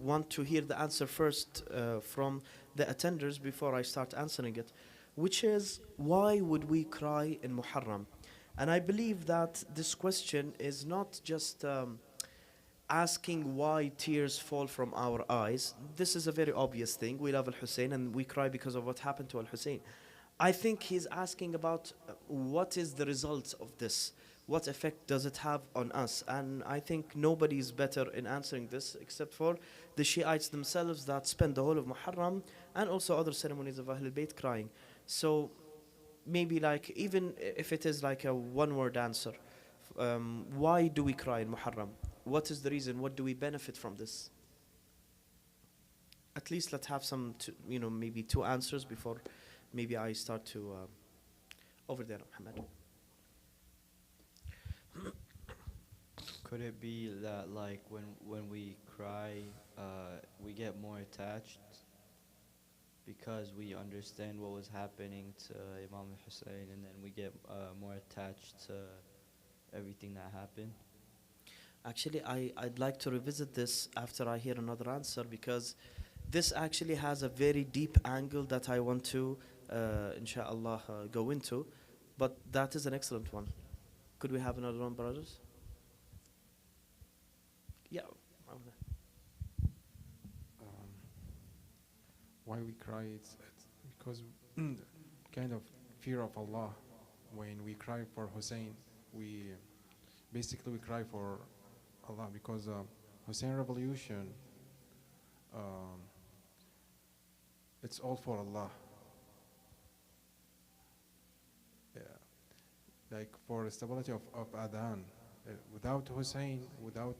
want to hear the answer first from the attenders before I start answering it, which is, why would we cry in Muharram? And I believe that this question is not just asking why tears fall from our eyes. This is a very obvious thing. We love Al-Hussein and we cry because of what happened to Al-Hussein. I think he's asking about what is the result of this? What effect does it have on us? And I think nobody is better in answering this except for the Shiites themselves that spend the whole of Muharram and also other ceremonies of Ahlul Bayt crying. So maybe like, even if it is like a one-word answer, why do we cry in Muharram? What is the reason? What do we benefit from this? At least let's have some, maybe two answers before maybe I start to, over there, Muhammad. Could it be that like when we cry, we get more attached because we understand what was happening to Imam Hussein, and then we get more attached to everything that happened? Actually, I'd like to revisit this after I hear another answer, because this actually has a very deep angle that I want to, inshallah, go into. But that is an excellent one. Could we have another one, brothers? Yeah. Why we cry? It's because kind of fear of Allah. When we cry for Hussein, we cry for Allah, because Hussein revolution, it's all for Allah. Yeah. Like for the stability of Adhan. Without Hussein, without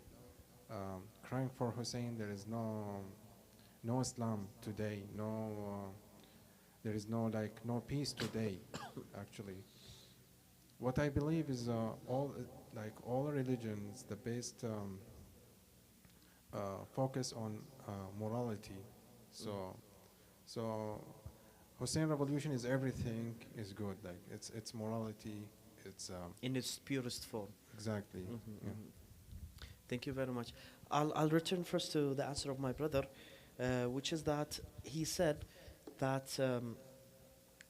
crying for Hussein, there is no Islam today. There is no peace today. Actually, what I believe is all religions, the best focus on morality. So Hussein revolution is everything is good. Like it's morality. It's in its purest form. Exactly. Mm-hmm, Yeah. mm-hmm. Thank you very much. I'll return first to the answer of my brother, which is that he said that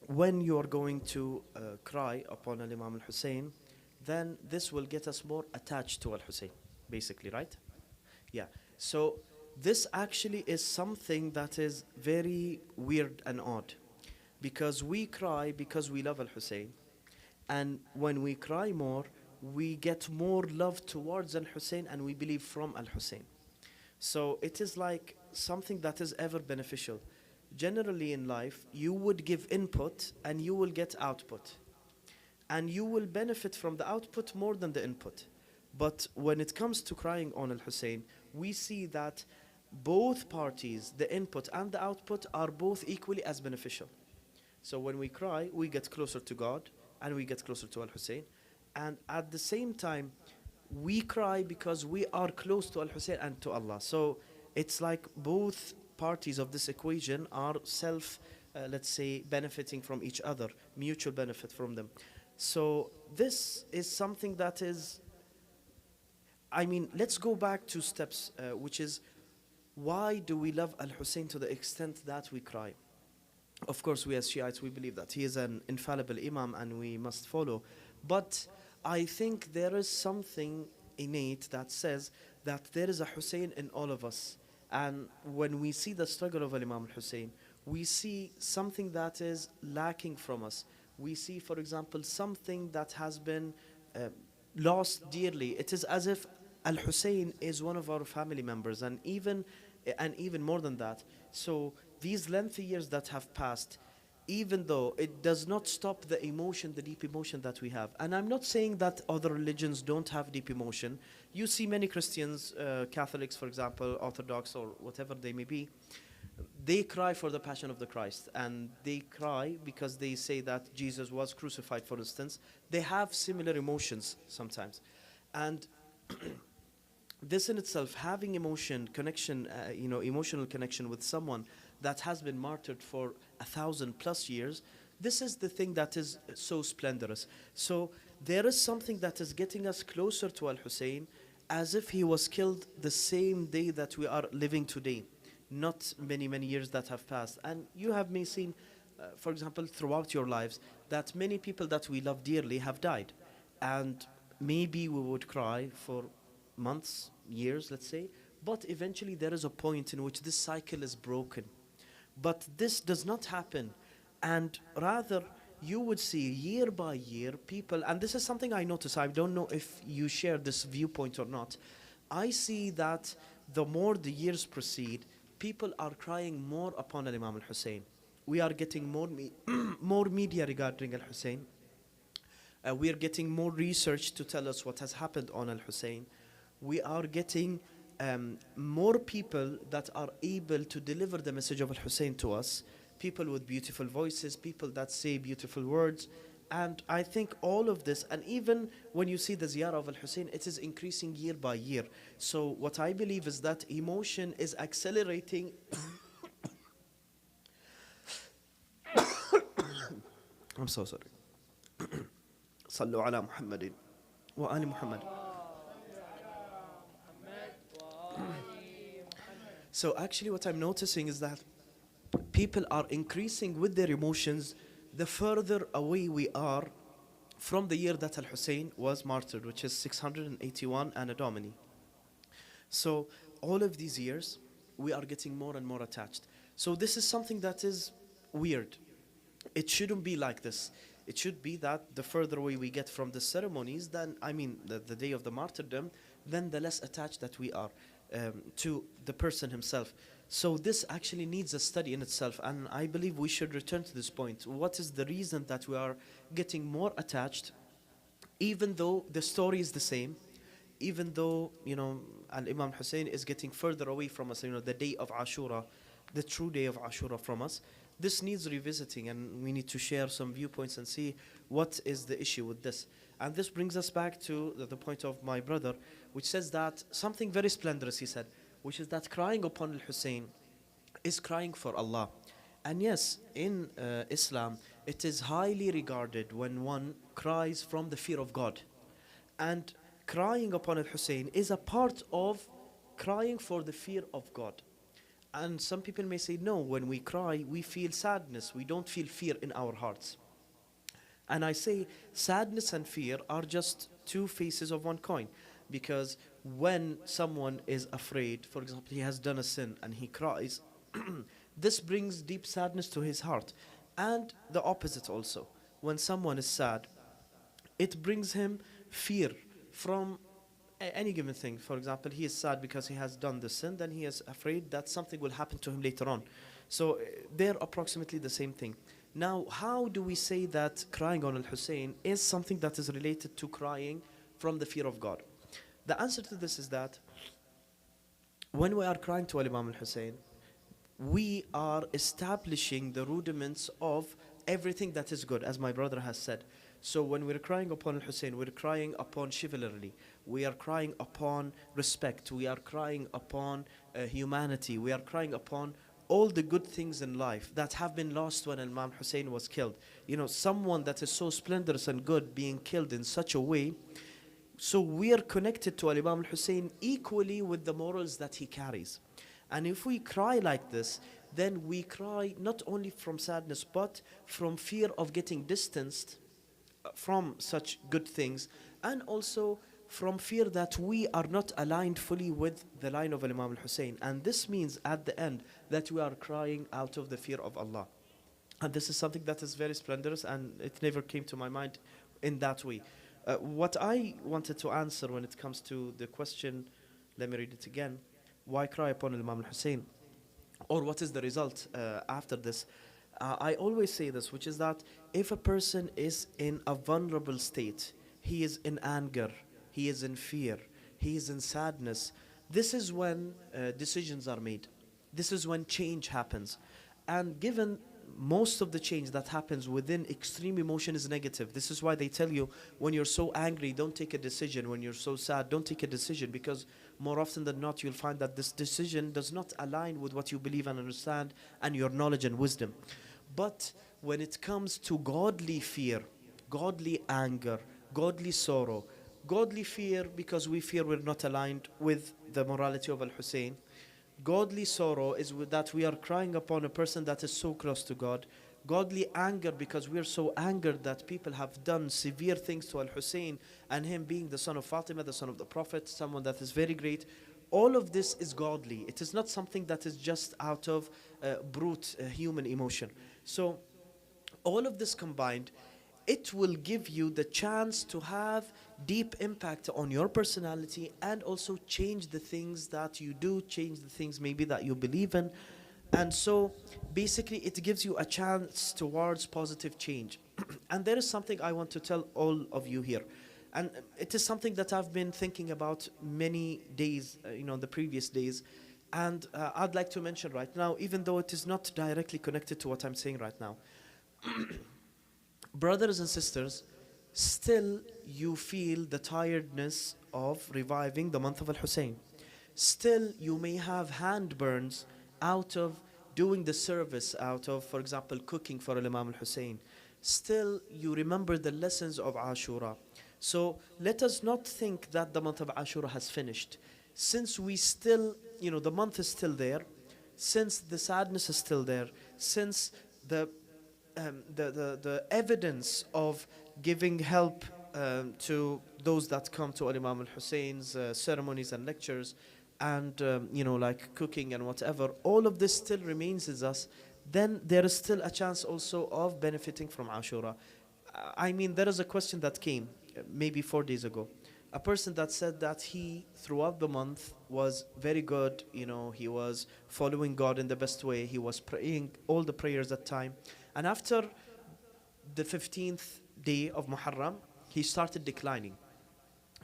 when you are going to cry upon Imam al-Hussein, then this will get us more attached to Al-Hussein, basically, right? Yeah. So this actually is something that is very weird and odd, because we cry because we love Al-Hussein, and when we cry more, we get more love towards Al-Hussein, and we believe from Al-Hussein. So it is like something that is ever beneficial. Generally in life, you would give input and you will get output. And you will benefit from the output more than the input. But when it comes to crying on Al-Hussein, we see that both parties, the input and the output, are both equally as beneficial. So when we cry, we get closer to God and we get closer to Al-Hussein. And at the same time, we cry because we are close to Al-Hussein and to Allah. So it's like both parties of this equation are let's say, benefiting from each other, mutual benefit from them. So this is something that is, let's go back 2 steps, which is, why do we love Al-Hussein to the extent that we cry? Of course, we as Shiites, we believe that he is an infallible Imam and we must follow. But I think there is something innate that says that there is a Hussein in all of us. And when we see the struggle of Imam al-Hussein, we see something that is lacking from us. We see, for example, something that has been lost dearly. It is as if Al-Hussein is one of our family members, and even more than that. So these lengthy years that have passed, even though it does not stop the emotion, the deep emotion that we have. And I'm not saying that other religions don't have deep emotion. You see many Christians, Catholics, for example, Orthodox, or whatever they may be, they cry for the passion of the Christ. And they cry because they say that Jesus was crucified, for instance. They have similar emotions sometimes. And this in itself, having emotional connection with someone that has been martyred for 1,000+ years, this is the thing that is so splendorous. So there is something that is getting us closer to Al-Hussein, as if he was killed the same day that we are living today, not many, many years that have passed. And you have may seen, for example, throughout your lives, that many people that we love dearly have died. And maybe we would cry for months, years, let's say, but eventually there is a point in which this cycle is broken. But this does not happen. And rather, you would see year by year people, and this is something I notice. I don't know if you share this viewpoint or not. I see that the more the years proceed, people are crying more upon Imam al-Hussein. We are getting more media regarding al-Hussein. We are getting more research to tell us what has happened on al-Hussein. We are getting more people that are able to deliver the message of al-Hussein to us. People with beautiful voices, people that say beautiful words. And I think all of this, and even when you see the ziyarah of al-Hussein, it is increasing year by year. So what I believe is that emotion is accelerating. I'm so sorry. صلوا على محمد وآل محمد. So actually what I'm noticing is that people are increasing with their emotions the further away we are from the year that Al-Hussein was martyred, which is 681 Anno Domini. So all of these years, we are getting more and more attached. So this is something that is weird. It shouldn't be like this. It should be that the further away we get from the ceremonies, then, the day of the martyrdom, then the less attached that we are to the person himself. So this actually needs a study in itself, and I believe we should return to this point. What is the reason that we are getting more attached, even though the story is the same, even though, Al-Imam Hussein is getting further away from us, the day of Ashura, the true day of Ashura from us. This needs revisiting, and we need to share some viewpoints and see what is the issue with this. And this brings us back to the point of my brother, which says that something very splendorous, he said, which is that crying upon Al-Hussein is crying for Allah. And yes, in Islam, it is highly regarded when one cries from the fear of God. And crying upon Al-Hussein is a part of crying for the fear of God. And some people may say, no, when we cry, we feel sadness. We don't feel fear in our hearts. And I say, sadness and fear are just two faces of one coin. Because when someone is afraid, for example, he has done a sin and he cries, this brings deep sadness to his heart. And the opposite also. When someone is sad, it brings him fear from any given thing. For example, he is sad because he has done the sin, then he is afraid that something will happen to him later on. So they're approximately the same thing. Now, how do we say that crying on Al-Hussein is something that is related to crying from the fear of God? The answer to this is that when we are crying to Imam Al-Hussein, we are establishing the rudiments of everything that is good, as my brother has said. So when we're crying upon Al-Hussein, we're crying upon chivalry. We are crying upon respect. We are crying upon humanity. We are crying upon all the good things in life that have been lost when Imam Hussein was killed. Someone that is so splendorous and good being killed in such a way. So we are connected to Imam Hussein equally with the morals that he carries. And if we cry like this, then we cry not only from sadness, but from fear of getting distanced from such good things, and also from fear that we are not aligned fully with the line of Imam al-Hussein. And this means at the end that we are crying out of the fear of Allah. And this is something that is very splendorous, and it never came to my mind in that way. What I wanted to answer when it comes to the question, let me read it again, why cry upon Imam al-Hussein? Or what is the result after this? I always say this, which is that if a person is in a vulnerable state, he is in anger, he is in fear, he is in sadness, this is when decisions are made. This is when change happens. And given most of the change that happens within extreme emotion is negative. This is why they tell you when you're so angry, don't take a decision. When you're so sad, don't take a decision, because more often than not, you'll find that this decision does not align with what you believe and understand and your knowledge and wisdom. But when it comes to godly fear, godly anger, godly sorrow, godly fear because we fear we're not aligned with the morality of Al-Hussein. Godly sorrow is that we are crying upon a person that is so close to God. Godly anger because we are so angered that people have done severe things to Al-Hussein, and him being the son of Fatima, the son of the Prophet, someone that is very great. All of this is godly. It is not something that is just out of brute human emotion. So all of this combined, it will give you the chance to have deep impact on your personality, and also change the things that you do, change the things maybe that you believe in. And so basically it gives you a chance towards positive change. And there is something I want to tell all of you here. And it is something that I've been thinking about many days, the previous days. And I'd like to mention right now, even though it is not directly connected to what I'm saying right now. Brothers and sisters, still you feel the tiredness of reviving the month of Al-Hussein. Still you may have hand burns out of doing the service, out of, for example, cooking for Imam Al-Hussein. Still you remember the lessons of Ashura. So let us not think that the month of Ashura has finished. Since we still, the month is still there, since the sadness is still there, since the evidence of giving help to those that come to Imam Al-Hussein's ceremonies and lectures, and like cooking and whatever, all of this still remains with us, then there is still a chance also of benefiting from Ashura. I mean, there is a question that came maybe 4 days ago. A person that said that he, throughout the month, was very good, he was following God in the best way, he was praying all the prayers at time. And after the 15th day of Muharram, he started declining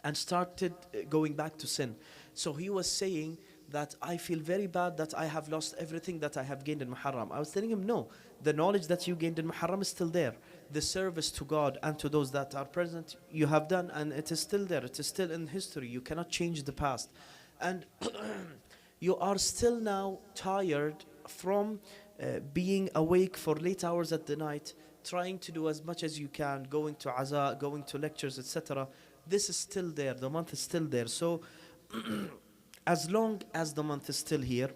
and started going back to sin. So he was saying that I feel very bad that I have lost everything that I have gained in Muharram. I was telling him, no, the knowledge that you gained in Muharram is still there. The service to God and to those that are present, you have done, and it is still there. It is still in history. You cannot change the past. And you are still now tired from being awake for late hours at the night, trying to do as much as you can, going to Aza, going to lectures, etc. This is still there. The month is still there. So as long as the month is still here,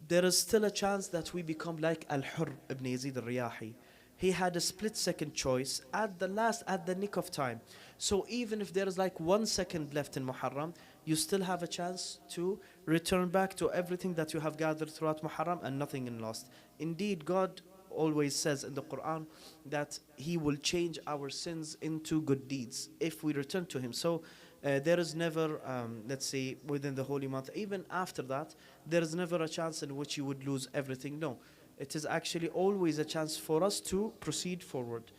there is still a chance that we become like Al-Hur ibn Yazid al-Riyahi. He had a split-second choice at the nick of time. So even if there is like 1 second left in Muharram, you still have a chance to return back to everything that you have gathered throughout Muharram, and nothing is lost. Indeed, God always says in the Quran that He will change our sins into good deeds if we return to Him. So there is never, let's say, within the holy month, even after that, there is never a chance in which you would lose everything. No, it is actually always a chance for us to proceed forward.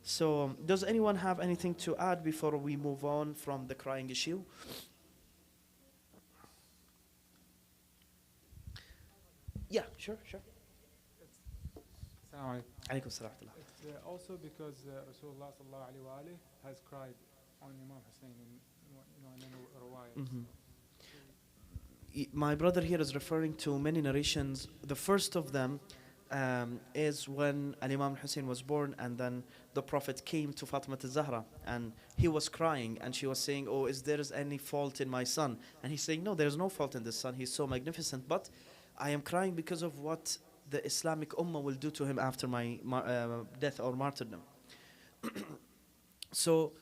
So does anyone have anything to add before we move on from the crying issue? Yeah, sure. Assalamu Alaykum as-salam. It's also because Rasulullah sallallahu alaihi wa alihi has cried on Imam Hussein in a riwayah. My brother here is referring to many narrations. The first of them is when Imam Hussein was born, and then the Prophet came to Fatima al-Zahra and he was crying, and she was saying, oh, is there any fault in my son? And he's saying, no, there is no fault in this son. He's so magnificent, but I am crying because of what the Islamic Ummah will do to him after my death or martyrdom. So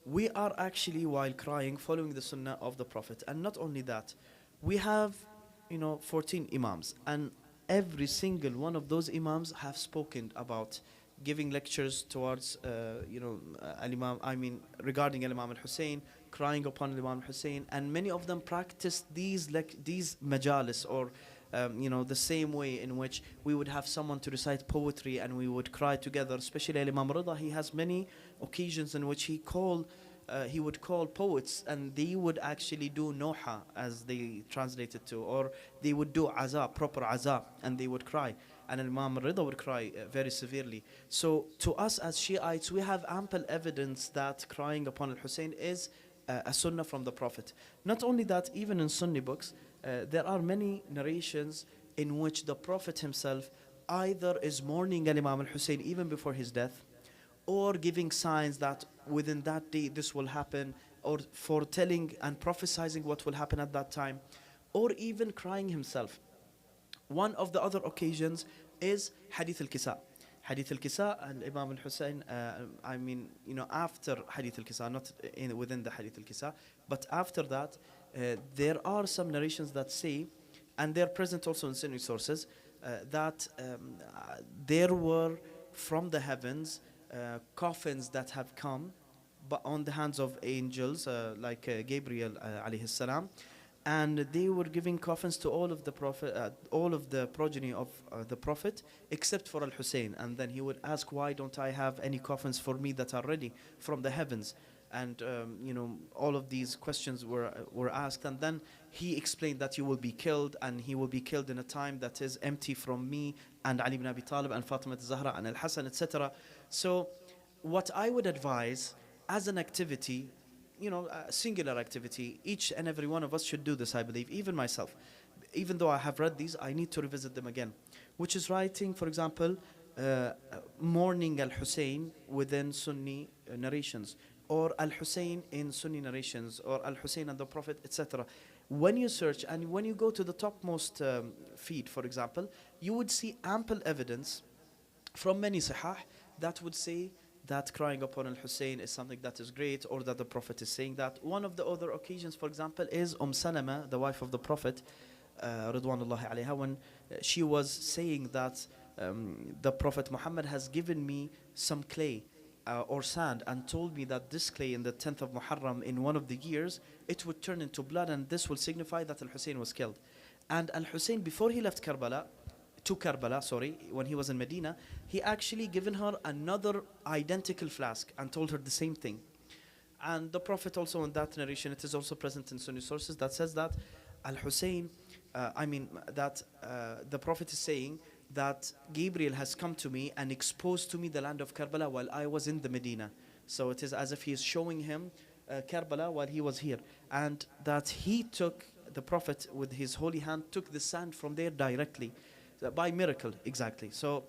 we are actually, while crying, following the sunnah of the Prophet. And not only that, we have 14 imams, and every single one of those imams have spoken about giving lectures towards Al-Imam, regarding Imam al-Hussein, crying upon Imam al-Hussein, and many of them practiced these majalis, or the same way in which we would have someone to recite poetry and we would cry together. Especially Imam Rida, he has many occasions in which he would call poets, and they would actually do noha, as they translated to, or they would do aza, proper aza, and they would cry. And Imam Rida would cry very severely. So to us as Shiites, we have ample evidence that crying upon Al-Hussein is a sunnah from the Prophet. Not only that, even in Sunni books, there are many narrations in which the Prophet himself either is mourning Imam al-Hussein even before his death, or giving signs that within that day this will happen, or foretelling and prophesying what will happen at that time, or even crying himself. One of the other occasions is Hadith al-Kisa. Hadith al-Kisa and Imam al-Hussein, after Hadith al-Kisa, not within the Hadith al-Kisa, but after that, there are some narrations that say, and they're present also in Sunni sources, that there were from the heavens coffins that have come but on the hands of angels like Gabriel alayhi salam, and they were giving coffins to all of the prophet, all of the progeny of the prophet except for Al-Hussein. And then he would ask, why don't I have any coffins for me that are ready from the heavens? And all of these questions were asked, and then he explained that you will be killed, and he will be killed in a time that is empty from me and Ali ibn Abi Talib and Fatima al-Zahra and Al-Hassan, etc. So what I would advise as an activity, a singular activity, each and every one of us should do this, I believe, even myself. Even though I have read these, I need to revisit them again, which is writing, for example, mourning Al-Hussein within Sunni narrations, or Al-Hussein in Sunni narrations, or Al-Hussein and the Prophet, etc. When you search and when you go to the topmost feed, for example, you would see ample evidence from many sahih that would say that crying upon Al-Hussein is something that is great, or that the Prophet is saying that. One of the other occasions, for example, is Salama, the wife of the Prophet, Ridwanullahi alayha, when she was saying that the Prophet Muhammad has given me some clay or sand and told me that this clay in the 10th of Muharram in one of the years, it would turn into blood, and this will signify that Al-Hussein was killed. And Al-Hussein, before he left Karbala, when he was in Medina, he actually given her another identical flask and told her the same thing. And the Prophet also, in that narration, it is also present in Sunni sources, that says that Al-Hussein, the Prophet is saying that Gabriel has come to me and exposed to me the land of Karbala while I was in the Medina. So it is as if he is showing him Karbala while he was here, and that he took, the Prophet with his holy hand took the sand from there directly, by miracle, exactly. So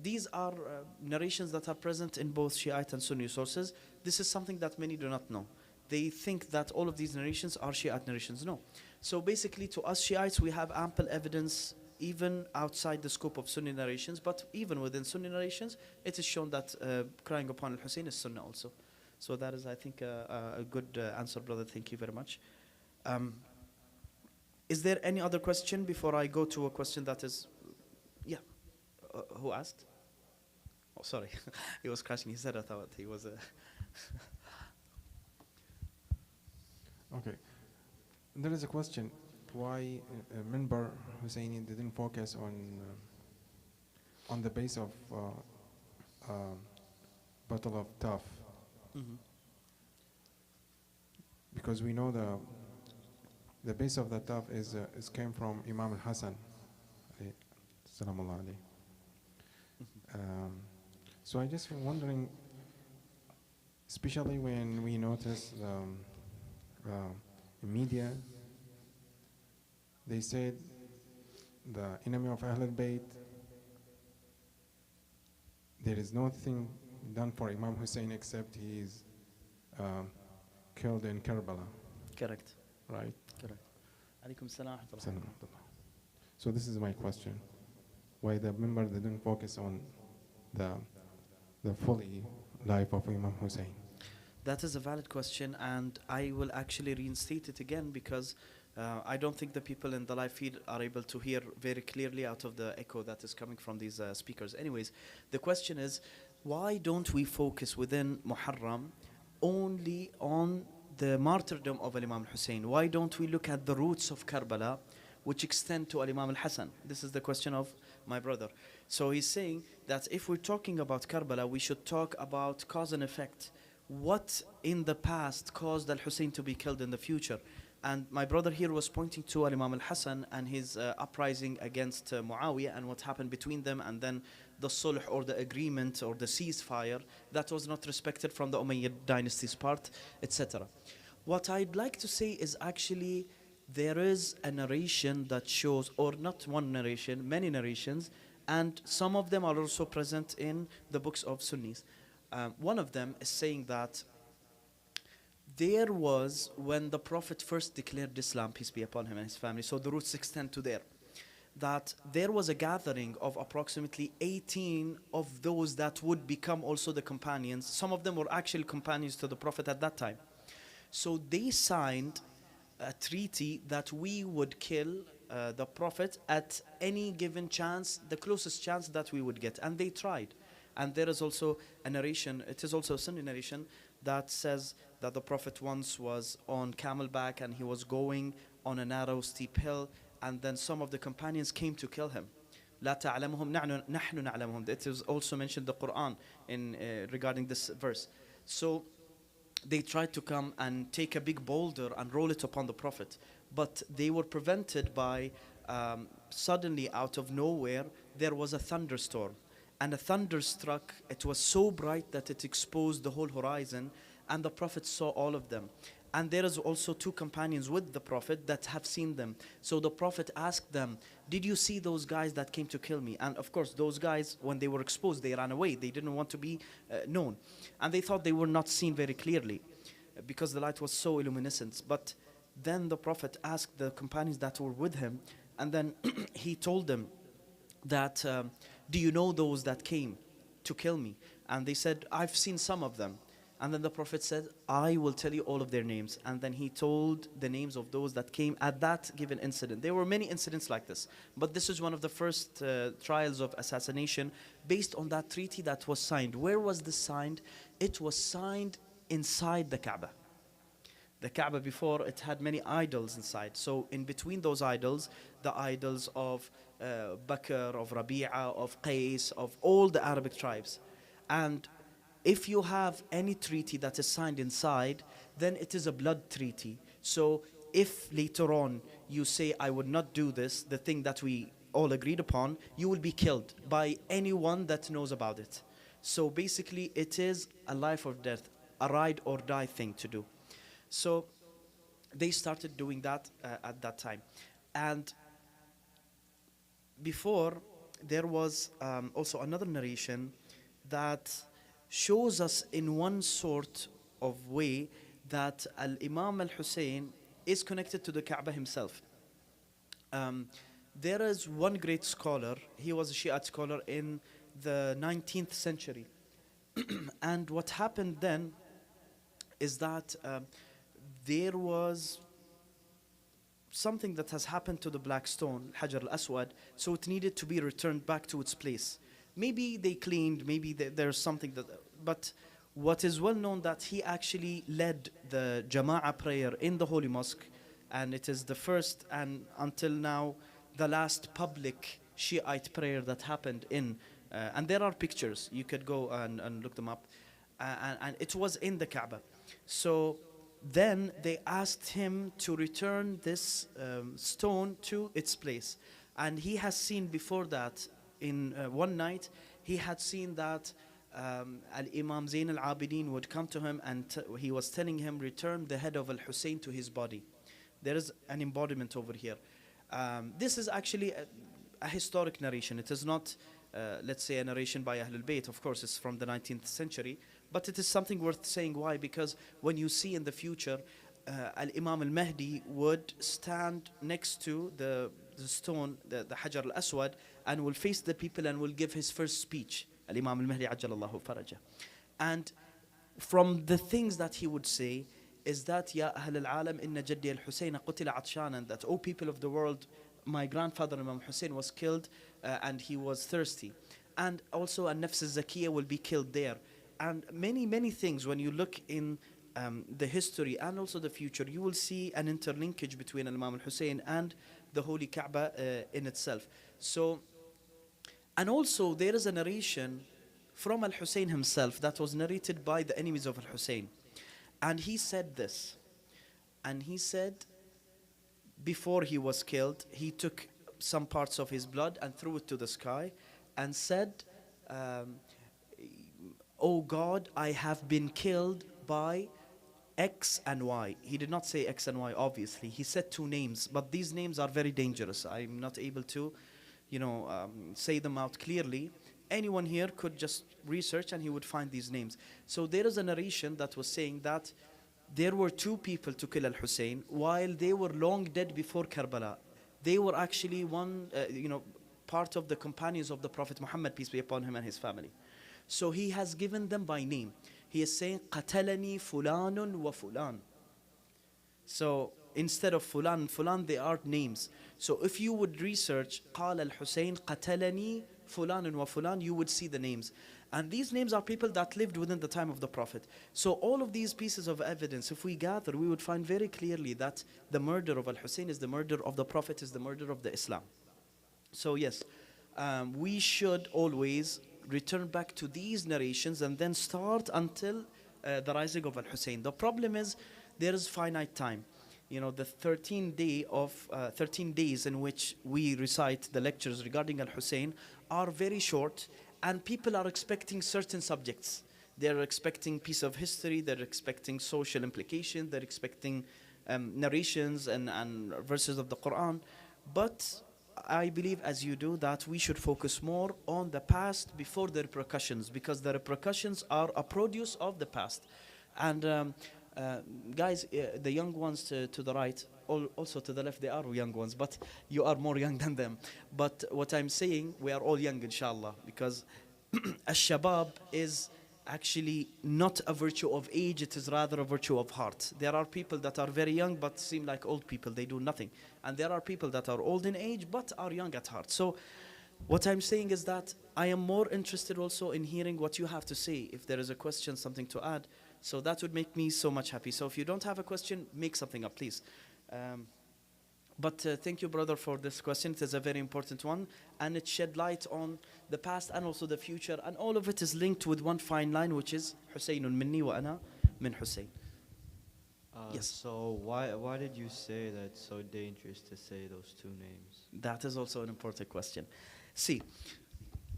these are narrations that are present in both Shiite and Sunni sources. This is something that many do not know. They think that all of these narrations are Shiite narrations. No. So basically, to us Shiites, we have ample evidence even outside the scope of Sunni narrations, but even within Sunni narrations, it is shown that crying upon Al-Hussein is Sunnah also. So that is, I think, a good answer, brother. Thank you very much. Is there any other question before I go to a question that is, who asked? Oh, sorry, he was scratching his head. I thought he was Okay. There is a question. Why Minbar Husseini didn't focus on the base of Battle of Taf? Because we know the base of the Taf is came from Imam al-Hassan, salamullah alayhi. So I just wondering, especially when we notice in media, they said the enemy of Ahl al-Bayt, there is nothing done for Imam Hussein except he is killed in Karbala. correct. Right? Correct. Alaikum salam. So this is my question. Why the member didn't focus on the fully life of Imam Hussein? That is a valid question, and I will actually reinstate it again, because I don't think the people in the live feed are able to hear very clearly out of the echo that is coming from these speakers. Anyways, the question is, why don't we focus within Muharram only on the martyrdom of Imam al-Hussein? Why don't we look at the roots of Karbala, which extend to Imam al-Hassan? This is the question of my brother. So he's saying that if we're talking about Karbala, we should talk about cause and effect. What in the past caused al-Hussein to be killed in the future? And my brother here was pointing to Imam al-Hassan and his uprising against Muawiyah and what happened between them, and then the sulh, or the agreement, or the ceasefire that was not respected from the Umayyad dynasty's part, etc. What I'd like to say is, actually there is a narration that shows, or not one narration, many narrations, and some of them are also present in the books of Sunnis. One of them is saying that there was when the Prophet first declared Islam, peace be upon him and his family, so the roots extend to there, that there was a gathering of approximately 18 of those that would become also the companions. Some of them were actually companions to the Prophet at that time. So they signed a treaty that we would kill the Prophet at any given chance, the closest chance that we would get. And they tried. And there is also a narration, it is also a Sunni narration, that says that the Prophet once was on camelback and he was going on a narrow steep hill, and then some of the companions came to kill him. لا تعلمهم نحن نعلمهم. It is also mentioned in the Quran in regarding this verse. So they tried to come and take a big boulder and roll it upon the Prophet, but they were prevented by suddenly out of nowhere there was a thunderstorm, and a thunder struck. It was so bright that it exposed the whole horizon, and the Prophet saw all of them. And there is also two companions with the Prophet that have seen them. So the Prophet asked them, did you see those guys that came to kill me? And of course, those guys, when they were exposed, they ran away. They didn't want to be known. And they thought they were not seen very clearly because the light was so illuminescent. But then the Prophet asked the companions that were with him, and then he told them that, do you know those that came to kill me? And they said, I've seen some of them. And then the Prophet said, I will tell you all of their names. And then he told the names of those that came at that given incident. There were many incidents like this, but this is one of the first trials of assassination based on that treaty that was signed. Where was this signed? It was signed inside the Kaaba. The Kaaba before, it had many idols inside. So in between those idols, the idols of Bakr, of Rabi'a, of Qais, of all the Arabic tribes. And if you have any treaty that is signed inside, then it is a blood treaty. So if later on you say, I would not do this, the thing that we all agreed upon, you will be killed by anyone that knows about it. So basically it is a life or death, a ride or die thing to do. So they started doing that at that time. And before, there was also another narration that shows us in one sort of way that Al-Imam Al-Hussein is connected to the Kaaba himself. There is one great scholar, he was a Shiite scholar in the 19th century. And what happened then is that there was something that has happened to the black stone, Hajar al-Aswad, so it needed to be returned back to its place. Maybe they cleaned, maybe there's something that, but what is well known that he actually led the Jama'ah prayer in the Holy Mosque, and it is the first and until now the last public Shiite prayer that happened in, and there are pictures, you could go and look them up, and it was in the Kaaba. So then they asked him to return this stone to its place, and he has seen before that, in one night, he had seen that Al-Imam Zayn al-Abidin would come to him and he was telling him, return the head of Al-Hussein to his body. There is an embodiment over here. This is actually a historic narration. It is not, let's say, a narration by Ahlul Bayt. Of course, it's from the 19th century. But it is something worth saying. Why? Because when you see in the future, Al-Imam al-Mahdi would stand next to the stone, the Hajar al-Aswad, and will face the people and will give his first speech. Al-Imam al-Mahdi ajjalallahu faraja. And from the things that he would say is that, Ya Ahl al-Alam, inna jaddi al-Hussein qutila atshanan, that, O people of the world, my grandfather Imam Hussein was killed and he was thirsty. And also an-Nafs al-Zakiyya will be killed there. And many things, when you look in the history and also the future, you will see an interlinkage between Imam al-Hussein and the Holy Kaaba in itself. So, and also there is a narration from Al-Hussein himself that was narrated by the enemies of Al-Hussein. And he said this, and he said, before he was killed, he took some parts of his blood and threw it to the sky and said, Oh God, I have been killed by X and Y. He did not say X and Y, obviously. He said two names, but these names are very dangerous. I'm not able to, say them out clearly. Anyone here could just research and he would find these names. So there is a narration that was saying that there were two people to kill Al-Hussein while they were long dead before Karbala. They were actually part of the companions of the Prophet Muhammad, peace be upon him, and his family. So he has given them by name. He is saying, قَتَلَنِي فُلَانٌ وَفُلَانٌ. So instead of fulan, fulan, they are names. So if you would research قال الحسين قتلني فلان وفلان, you would see the names. And these names are people that lived within the time of the Prophet. So all of these pieces of evidence, if we gather, we would find very clearly that the murder of Al-Hussein is the murder of the Prophet, is the murder of the Islam. So yes, we should always return back to these narrations and then start until the rising of Al-Hussein. The problem is there is finite time. The 13 days in which we recite the lectures regarding Al-Hussein are very short, and people are expecting certain subjects. They're expecting piece of history, they're expecting social implication, they're expecting narrations and verses of the Quran. But I believe, as you do, that we should focus more on the past before the repercussions, because the repercussions are a produce of the past. And guys, the young ones to the right, also to the left, they are young ones, but you are more young than them. But what I'm saying, we are all young, inshallah, because Al-Shabab is actually not a virtue of age, it is rather a virtue of heart. There are people that are very young but seem like old people, they do nothing. And there are people that are old in age but are young at heart. So what I'm saying is that I am more interested also in hearing what you have to say. If there is a question, something to add, so that would make me so much happy. So if you don't have a question, make something up, please. But thank you, brother, for this question. It is a very important one, and it shed light on the past and also the future, and all of it is linked with one fine line, which is Husaynun minni wa ana min Husayn. Yes. So why did you say that it's so dangerous to say those two names? That is also an important question. See,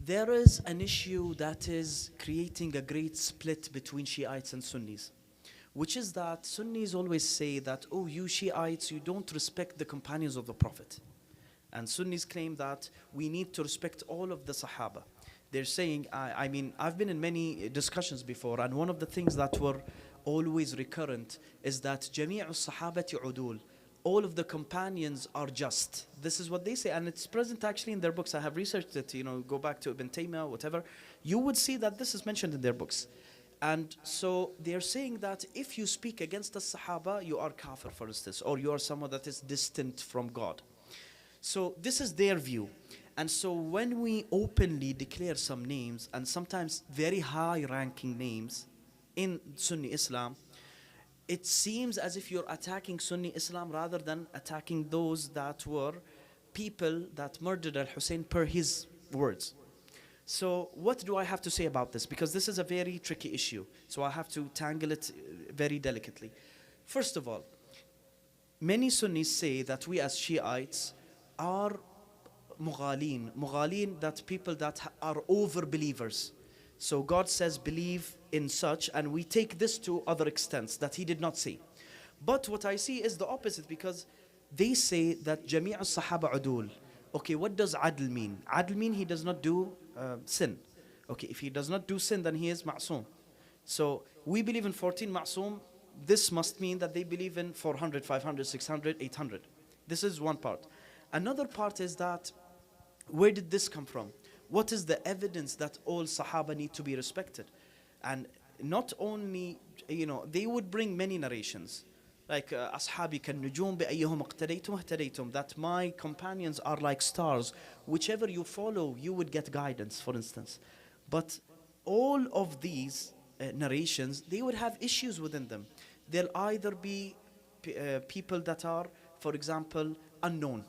there is an issue that is creating a great split between Shiites and Sunnis, which is that Sunnis always say that, oh, you Shiites, you don't respect the companions of the Prophet. And Sunnis claim that we need to respect all of the Sahaba. They're saying, I mean, I've been in many discussions before, and one of the things that were always recurrent is that جميع الصحابة عدول. All of the companions are just. This is what they say, and it's present actually in their books. I have researched it, go back to Ibn Taymiyyah, whatever. You would see that this is mentioned in their books. And so they're saying that if you speak against the Sahaba, you are kafir, for instance, or you are someone that is distant from God. So this is their view. And so when we openly declare some names, and sometimes very high-ranking names in Sunni Islam, it seems as if you're attacking Sunni Islam rather than attacking those that were people that murdered Al-Hussein per his words. So what do I have to say about this? Because this is a very tricky issue. So I have to tangle it very delicately. First of all, many Sunnis say that we as Shiites are mughalin. Mughalin, that people that are over-believers. So God says believe in such, and we take this to other extents that he did not say. But what I see is the opposite, because they say that جميع الصحابة عدول. Okay, what does adl mean? Adl mean he does not do sin. Okay, if he does not do sin, then he is ma'soom. So we believe in 14 ma'soom. This must mean that they believe in 400, 500, 600, 800. This is one part. Another part is that, where did this come from? What is the evidence that all Sahaba need to be respected? And not only, they would bring many narrations. Like, أصحابي كالنجوم بأيهم اقتديتم اهتديتم, that my companions are like stars. Whichever you follow, you would get guidance, for instance. But all of these narrations, they would have issues within them. They'll either be people that are, for example, unknown.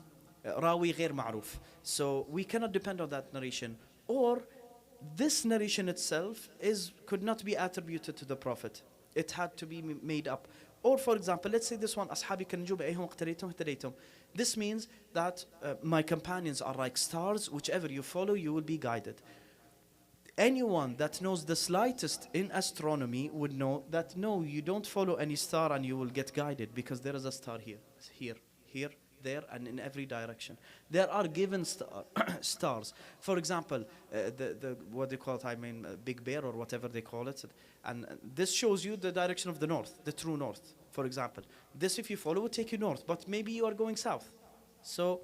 راوي غير معروف. So we cannot depend on that narration. Or this narration itself could not be attributed to the Prophet. It had to be made up. Or for example, let's say this one, أصحابي كالنجوم بأيهم اقتديتم اهتديتم. This means that my companions are like stars. Whichever you follow, you will be guided. Anyone that knows the slightest in astronomy would know that no, you don't follow any star and you will get guided, because there is a star here, here, here, there and in every direction. There are given stars. For example, the what they call it, I mean, Big Bear or whatever they call it. And this shows you the direction of the north, the true north, for example. This, if you follow, will take you north, but maybe you are going south. So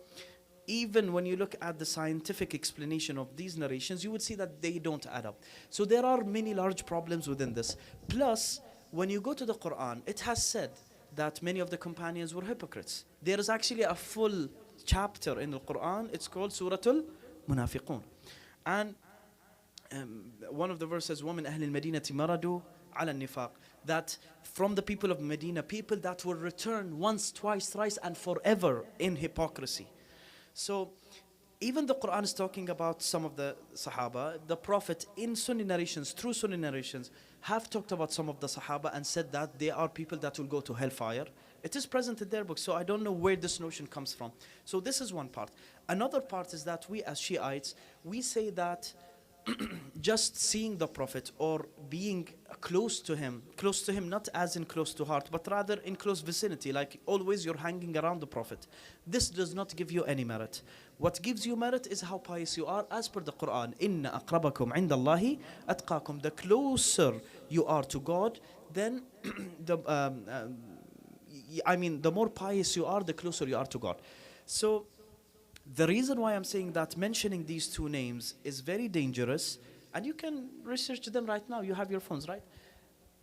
even when you look at the scientific explanation of these narrations, you would see that they don't add up. So there are many large problems within this. Plus, when you go to the Quran, it has said that many of the companions were hypocrites. There is actually a full chapter in the Quran. It's called Surah Al-Munafiqun. And one of the verses, وَمِنْ أَهْلِ الْمَدِينَةِ مَرَدُوا عَلَى النِّفَاقِ, that from the people of Medina, people that will return once, twice, thrice, and forever in hypocrisy. So even the Quran is talking about some of the Sahaba. The Prophet in Sunni narrations, through Sunni narrations, have talked about some of the Sahaba and said that they are people that will go to hellfire. It is present in their book, so I don't know where this notion comes from. So this is one part. Another part is that we as Shiites, we say that just seeing the Prophet or being close to him not as in close to heart, but rather in close vicinity, like always you're hanging around the Prophet. This does not give you any merit. What gives you merit is how pious you are, as per the Quran. Inna aqrabakum inda Allahi atqakum. The closer you are to God, then the more pious you are, the closer you are to God. So the reason why I'm saying that mentioning these two names is very dangerous, and you can research them right now. You have your phones, right?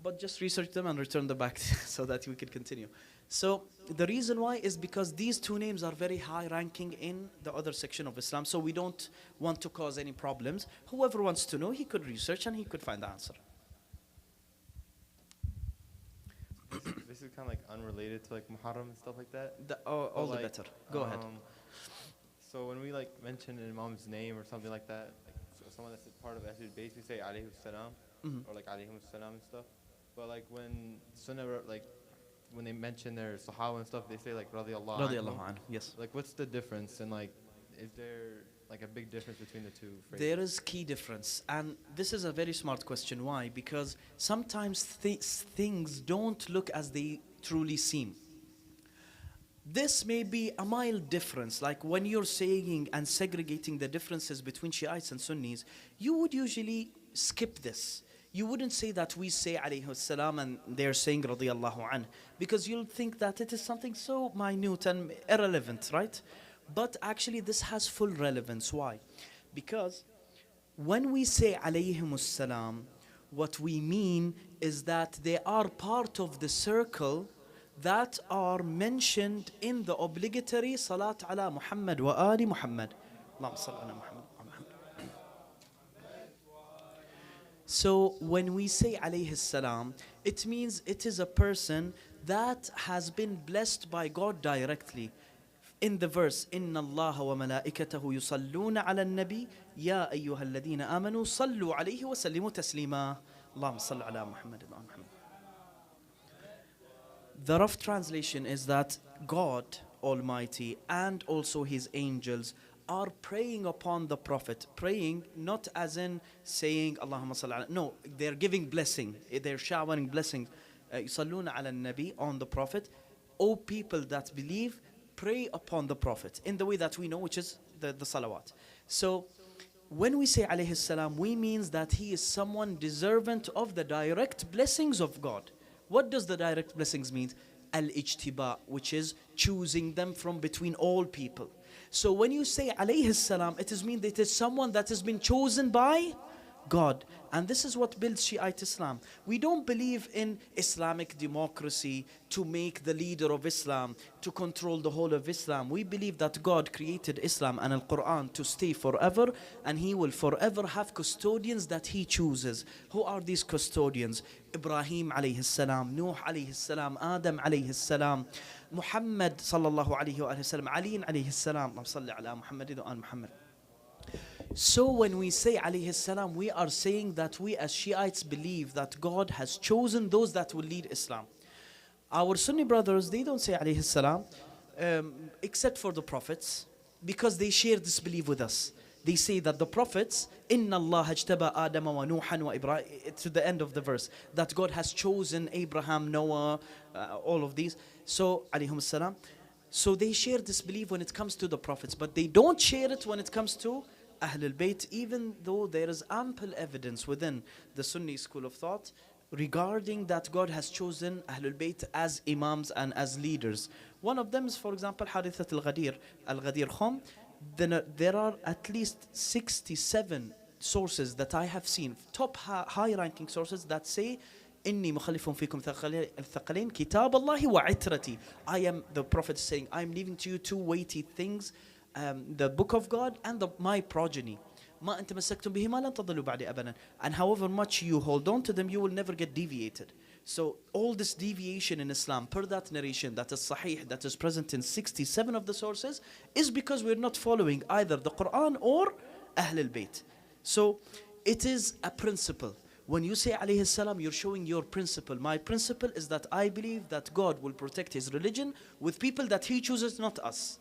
But just research them and return them back so that we can continue. So the reason why is because these two names are very high ranking in the other section of Islam, so we don't want to cause any problems. Whoever wants to know, he could research and he could find the answer. This is kind of like unrelated to like Muharram and stuff like that. All the better. Go ahead. So when we like mention an Imam's name or something like that, like someone that's part of Ahlul Bayt, we say alayhi salam, or like alayhim salam and stuff. But like when Sunnah, like when they mention their Sahaba and stuff, they say like radiyallahu anhu. Yes. Like what's the difference, and like is there like a big difference between the two phrases? There is key difference, and this is a very smart question. Why? Because sometimes things don't look as they truly seem. This may be a mild difference, like when you're saying and segregating the differences between Shiites and Sunnis, you would usually skip this. You wouldn't say that we say alayhi salam and they're saying radiyallahu anh, because you'll think that it is something so minute and irrelevant, right? But actually this has full relevance. Why? Because when we say alayhim salam, what we mean is that they are part of the circle that are mentioned in the obligatory Salat ala Muhammad wa ali Muhammad. Allahumma salli ala Muhammad. So when we say alayhi salam, it means it is a person that has been blessed by God directly. In the verse, Inna Allah wa malaikatahu yusalluna ala nabi ya ayyuha alladhina amanu sallu alayhi wa sallimu taslima. Allahumma salli ala Muhammad wa Muhammad. The rough translation is that God Almighty and also His angels are praying upon the Prophet. Praying not as in saying Allahumma salli ala. No, they're giving blessing. They're showering blessings. Yusalluna ala nabi, on the Prophet. O people that believe, pray upon the Prophet in the way that we know, which is the salawat. So when we say alayhi salam, we means that he is someone deserving of the direct blessings of God. What does the direct blessings mean? Al-ijtiba, which is choosing them from between all people. So when you say alayhi salam, it is mean that it is someone that has been chosen by God. And this is what builds Shiite Islam. We don't believe in Islamic democracy to make the leader of Islam, to control the whole of Islam. We believe that God created Islam and Al-Quran to stay forever, and He will forever have custodians that He chooses. Who are these custodians? Ibrahim alayhi salam, Nuh alayhi salam, Adam alayhi salam, Muhammad sallallahu alayhi wa sallam, Ali alayhi salam. Salli ala Muhammad wa Muhammad. So when we say alayhi salam, we are saying that we as Shiites believe that God has chosen those that will lead Islam. Our Sunni brothers, they don't say alayhi salam, except for the prophets, because they share this belief with us. They say that the prophets, Inna Allah ajtaba Adam wa Nuhan wa Ibrahim, to the end of the verse, that God has chosen Abraham, Noah, all of these. So alayhum salam. So they share this belief when it comes to the prophets, but they don't share it when it comes to Ahlul Bayt, even though there is ample evidence within the Sunni school of thought regarding that God has chosen Ahlul Bayt as imams and as leaders. One of them is, for example, Harithat al-Ghadir Khum. Then there are at least 67 sources that I have seen, top high-ranking sources that say, إني مخلف فيكم الثقلين كتاب الله وعترتي. I am, the Prophet is saying, I am leaving to you two weighty things, the book of God and my progeny. ما أنت مسكتم به ما لن تضلوا بعد أبدا. And however much you hold on to them, you will never get deviated. So all this deviation in Islam, per that narration that is sahih, that is present in 67 of the sources, is because we're not following either the Quran or Ahlul Bayt. So it is a principle. When you say alayhi salam, you're showing your principle. My principle is that I believe that God will protect his religion with people that he chooses, not us.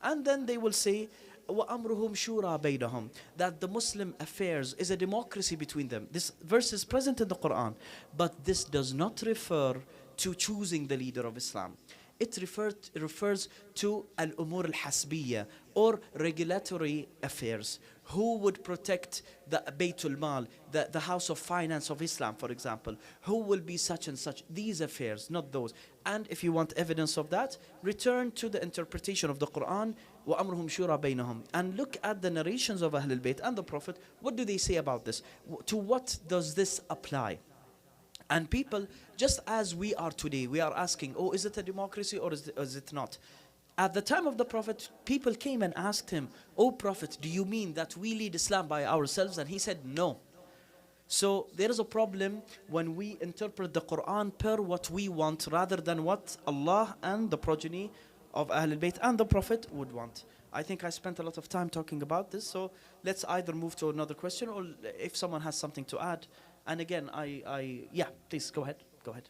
And then they will say, وَأَمْرُهُمْ شُورَى بَيْنَهُمْ, that the Muslim affairs is a democracy between them. This verse is present in the Quran, but this does not refer to choosing the leader of Islam. It refers to al-umur al-hasbiyya, or regulatory affairs. Who would protect the Baytul Mal, the house of finance of Islam, for example? Who will be such and such? These affairs, not those. And if you want evidence of that, return to the interpretation of the Quran, وَأَمْرُهُمْ شُورَى بَيْنَهُمْ, and look at the narrations of Ahlul Bayt and the Prophet. What do they say about this? To what does this apply? And people, just as we are today, we are asking, oh, is it a democracy or is it not? At the time of the Prophet, people came and asked him, oh Prophet, do you mean that we lead Islam by ourselves? And he said, no. So there is a problem when we interpret the Quran per what we want rather than what Allah and the progeny of Ahlul Bayt and the Prophet would want. I think I spent a lot of time talking about this, so let's either move to another question or if someone has something to add. And again, yeah, please go ahead. Go ahead.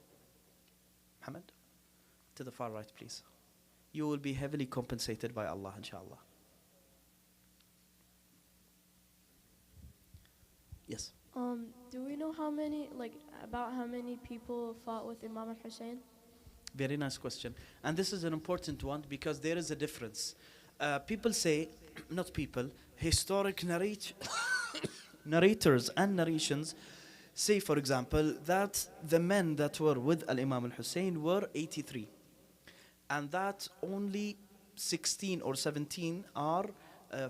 Muhammad, to the far right, please. You will be heavily compensated by Allah, inshallah. Yes. Do we know how many people fought with Imam al-Hussein? Very nice question. And this is an important one because there is a difference. People say, not people, historic narrators and narrations say, for example, that the men that were with Al-Imam al-Hussein were 83. And that only 16 or 17 are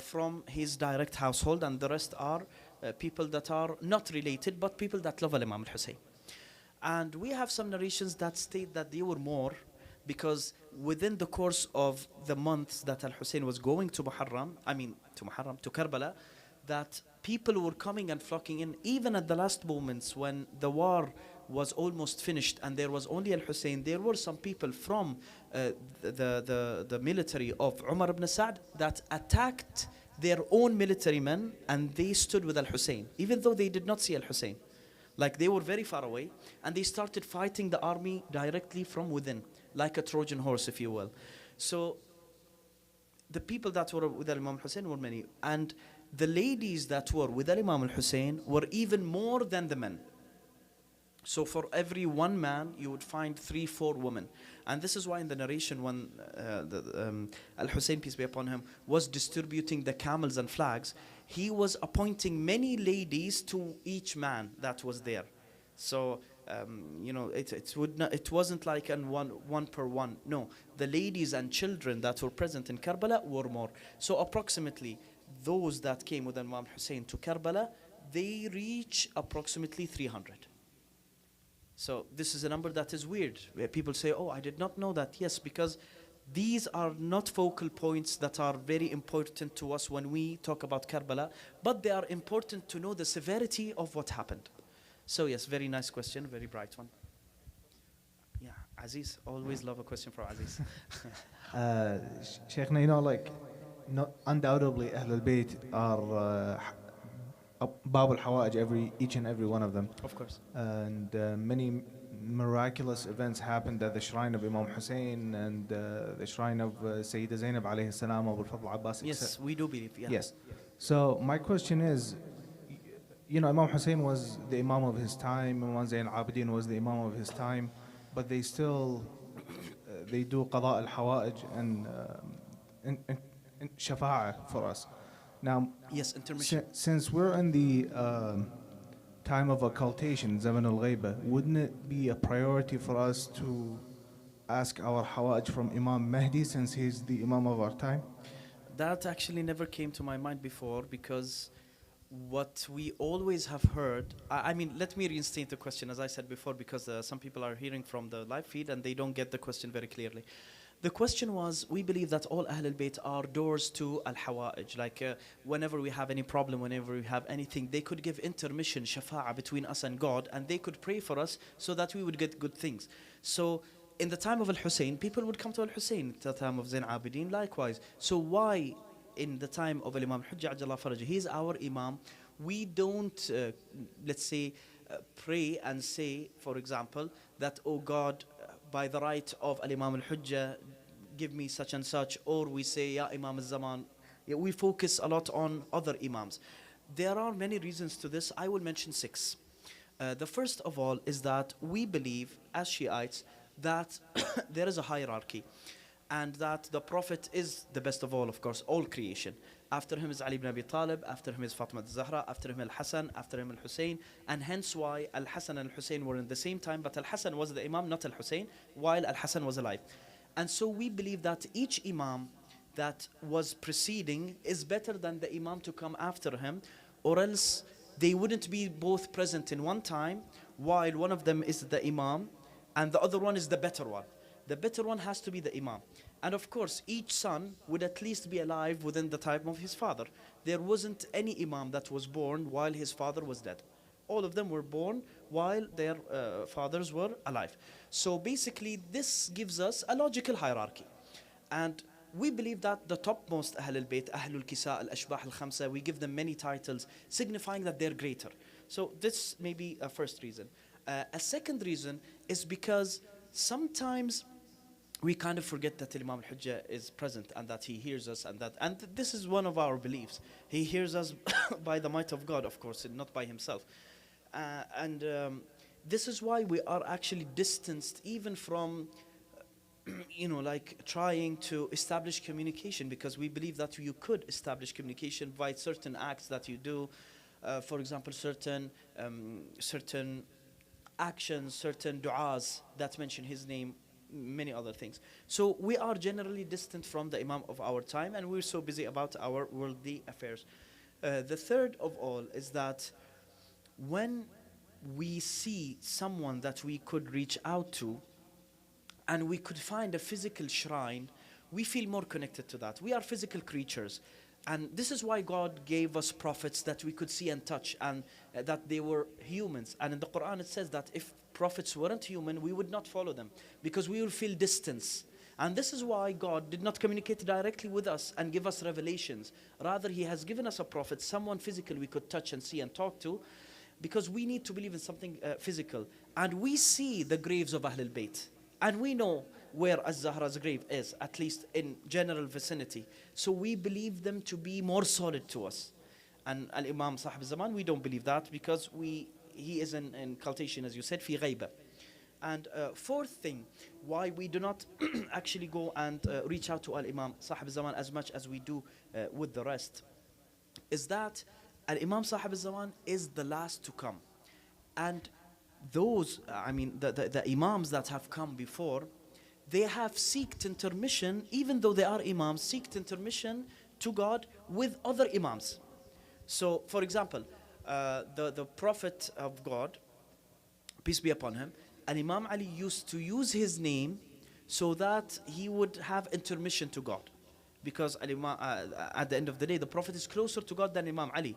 from his direct household, and the rest are people that are not related, but people that love Imam al-Hussein. And we have some narrations that state that they were more, because within the course of the months that al-Hussein was going to Karbala, that people were coming and flocking in, even at the last moments when the war was almost finished and there was only al-Hussein. There were some people from the military of Umar ibn Sa'd that attacked their own military men, and they stood with al-Hussein, even though they did not see al-Hussein. Like they were very far away, and they started fighting the army directly from within, like a Trojan horse, if you will. So the people that were with Imam al-Hussein were many, and the ladies that were with Imam al-Hussein were even more than the men. So for every one man, you would find 3-4 women. And this is why in the narration when Al-Hussein, peace be upon him, was distributing the camels and flags, he was appointing many ladies to each man that was there. So, it wasn't like one per one. No, the ladies and children that were present in Karbala were more. So approximately, those that came with Imam Hussein to Karbala, they reach approximately 300. So this is a number that is weird, where people say, oh, I did not know that. Yes, because these are not focal points that are very important to us when we talk about Karbala, but they are important to know the severity of what happened. So yes, very nice question, very bright one. Yeah, Aziz, always love a question for Aziz. Shaykhna, undoubtedly Ahlul Bayt are Bab al-Hawa'ij, each and every one of them. Of course. And many miraculous events happened at the shrine of Imam Hussein and the shrine of Sayyida Zainab alayhi salam, Abu al-Fadl Abbas. Yes, we do believe, yeah. Yes. So my question is, Imam Hussein was the Imam of his time, Imam Zain al-Abidin was the Imam of his time, but they still they do قضاء الحوائج and شفاعة for us. Now, Yes, intermission. since we're in the time of occultation, زمن الغيبة, wouldn't it be a priority for us to ask our حوائج from Imam Mahdi since he's the Imam of our time? That actually never came to my mind before, because what we always have heard, I mean, let me reinstate the question as I said before, because some people are hearing from the live feed and they don't get the question very clearly. The question was, we believe that all Ahl al-Bayt are doors to al-Hawa'ij. Like whenever we have any problem, whenever we have anything, they could give intermission, shafa'a between us and God, and they could pray for us so that we would get good things. So in the time of Al-Hussein, people would come to Al-Hussein. At the time of Zain Abidin, likewise. So why in the time of Imam Hujjah Ajjallah Farajah, he's our Imam, we don't, let's say, pray and say, for example, that, oh God, by the right of Al-Imam Al-Hujjah, give me such and such, or we say, Ya Imam Al-Zaman. We focus a lot on other Imams. There are many reasons to this. I will mention 6. The first of all is that we believe, as Shiites, that there is a hierarchy, and that the Prophet is the best of all, of course, all creation. After him is Ali ibn Abi Talib, after him is Fatima al-Zahra, after him Al-Hassan, after him Al-Hussein, and hence why Al-Hassan and Al-Hussein were in the same time, but Al-Hassan was the Imam, not Al-Hussein, while Al-Hassan was alive. And so we believe that each Imam that was preceding is better than the Imam to come after him, or else they wouldn't be both present in one time, while one of them is the Imam and the other one is the better one. The better one has to be the Imam. And of course, each son would at least be alive within the time of his father. There wasn't any Imam that was born while his father was dead. All of them were born while their fathers were alive. So basically, this gives us a logical hierarchy. And we believe that the topmost Ahl al-Bayt, Ahlul Kisa, Al-Ashbah al-Khamsa, we give them many titles, signifying that they're greater. So this may be a first reason. A second reason is because sometimes we kind of forget that Imam al-Hujjah is present and that he hears us, and this is one of our beliefs. He hears us by the might of God, of course, and not by himself. This is why we are actually distanced even from like trying to establish communication, because we believe that you could establish communication by certain acts that you do. For example, certain actions, certain du'as that mention his name, many other things. So we are generally distant from the Imam of our time, and we're so busy about our worldly affairs. The third of all is that when we see someone that we could reach out to and we could find a physical shrine, we feel more connected to that. We are physical creatures. And this is why God gave us prophets that we could see and touch, and that they were humans. And in the Quran it says that if prophets weren't human, we would not follow them, because we will feel distance. And this is why God did not communicate directly with us and give us revelations. Rather, He has given us a prophet, someone physical we could touch and see and talk to, because we need to believe in something physical. And we see the graves of Ahlul Bayt, and we know where Az-Zahra's grave is, at least in general vicinity. So we believe them to be more solid to us. And Al-Imam Sahib al-Zaman, we don't believe that, because he is in cultation, as you said, fi ghayba. And fourth thing, why we do not actually go and reach out to Al-Imam Sahib al-Zaman as much as we do with the rest, is that Al-Imam Sahib al-Zaman is the last to come. And those, the Imams that have come before, they have sought intermission, even though they are Imams, sought intermission to God with other Imams. So, for example, the Prophet of God, peace be upon him, and Imam Ali used to use his name so that he would have intermission to God. Because at the end of the day, the Prophet is closer to God than Imam Ali.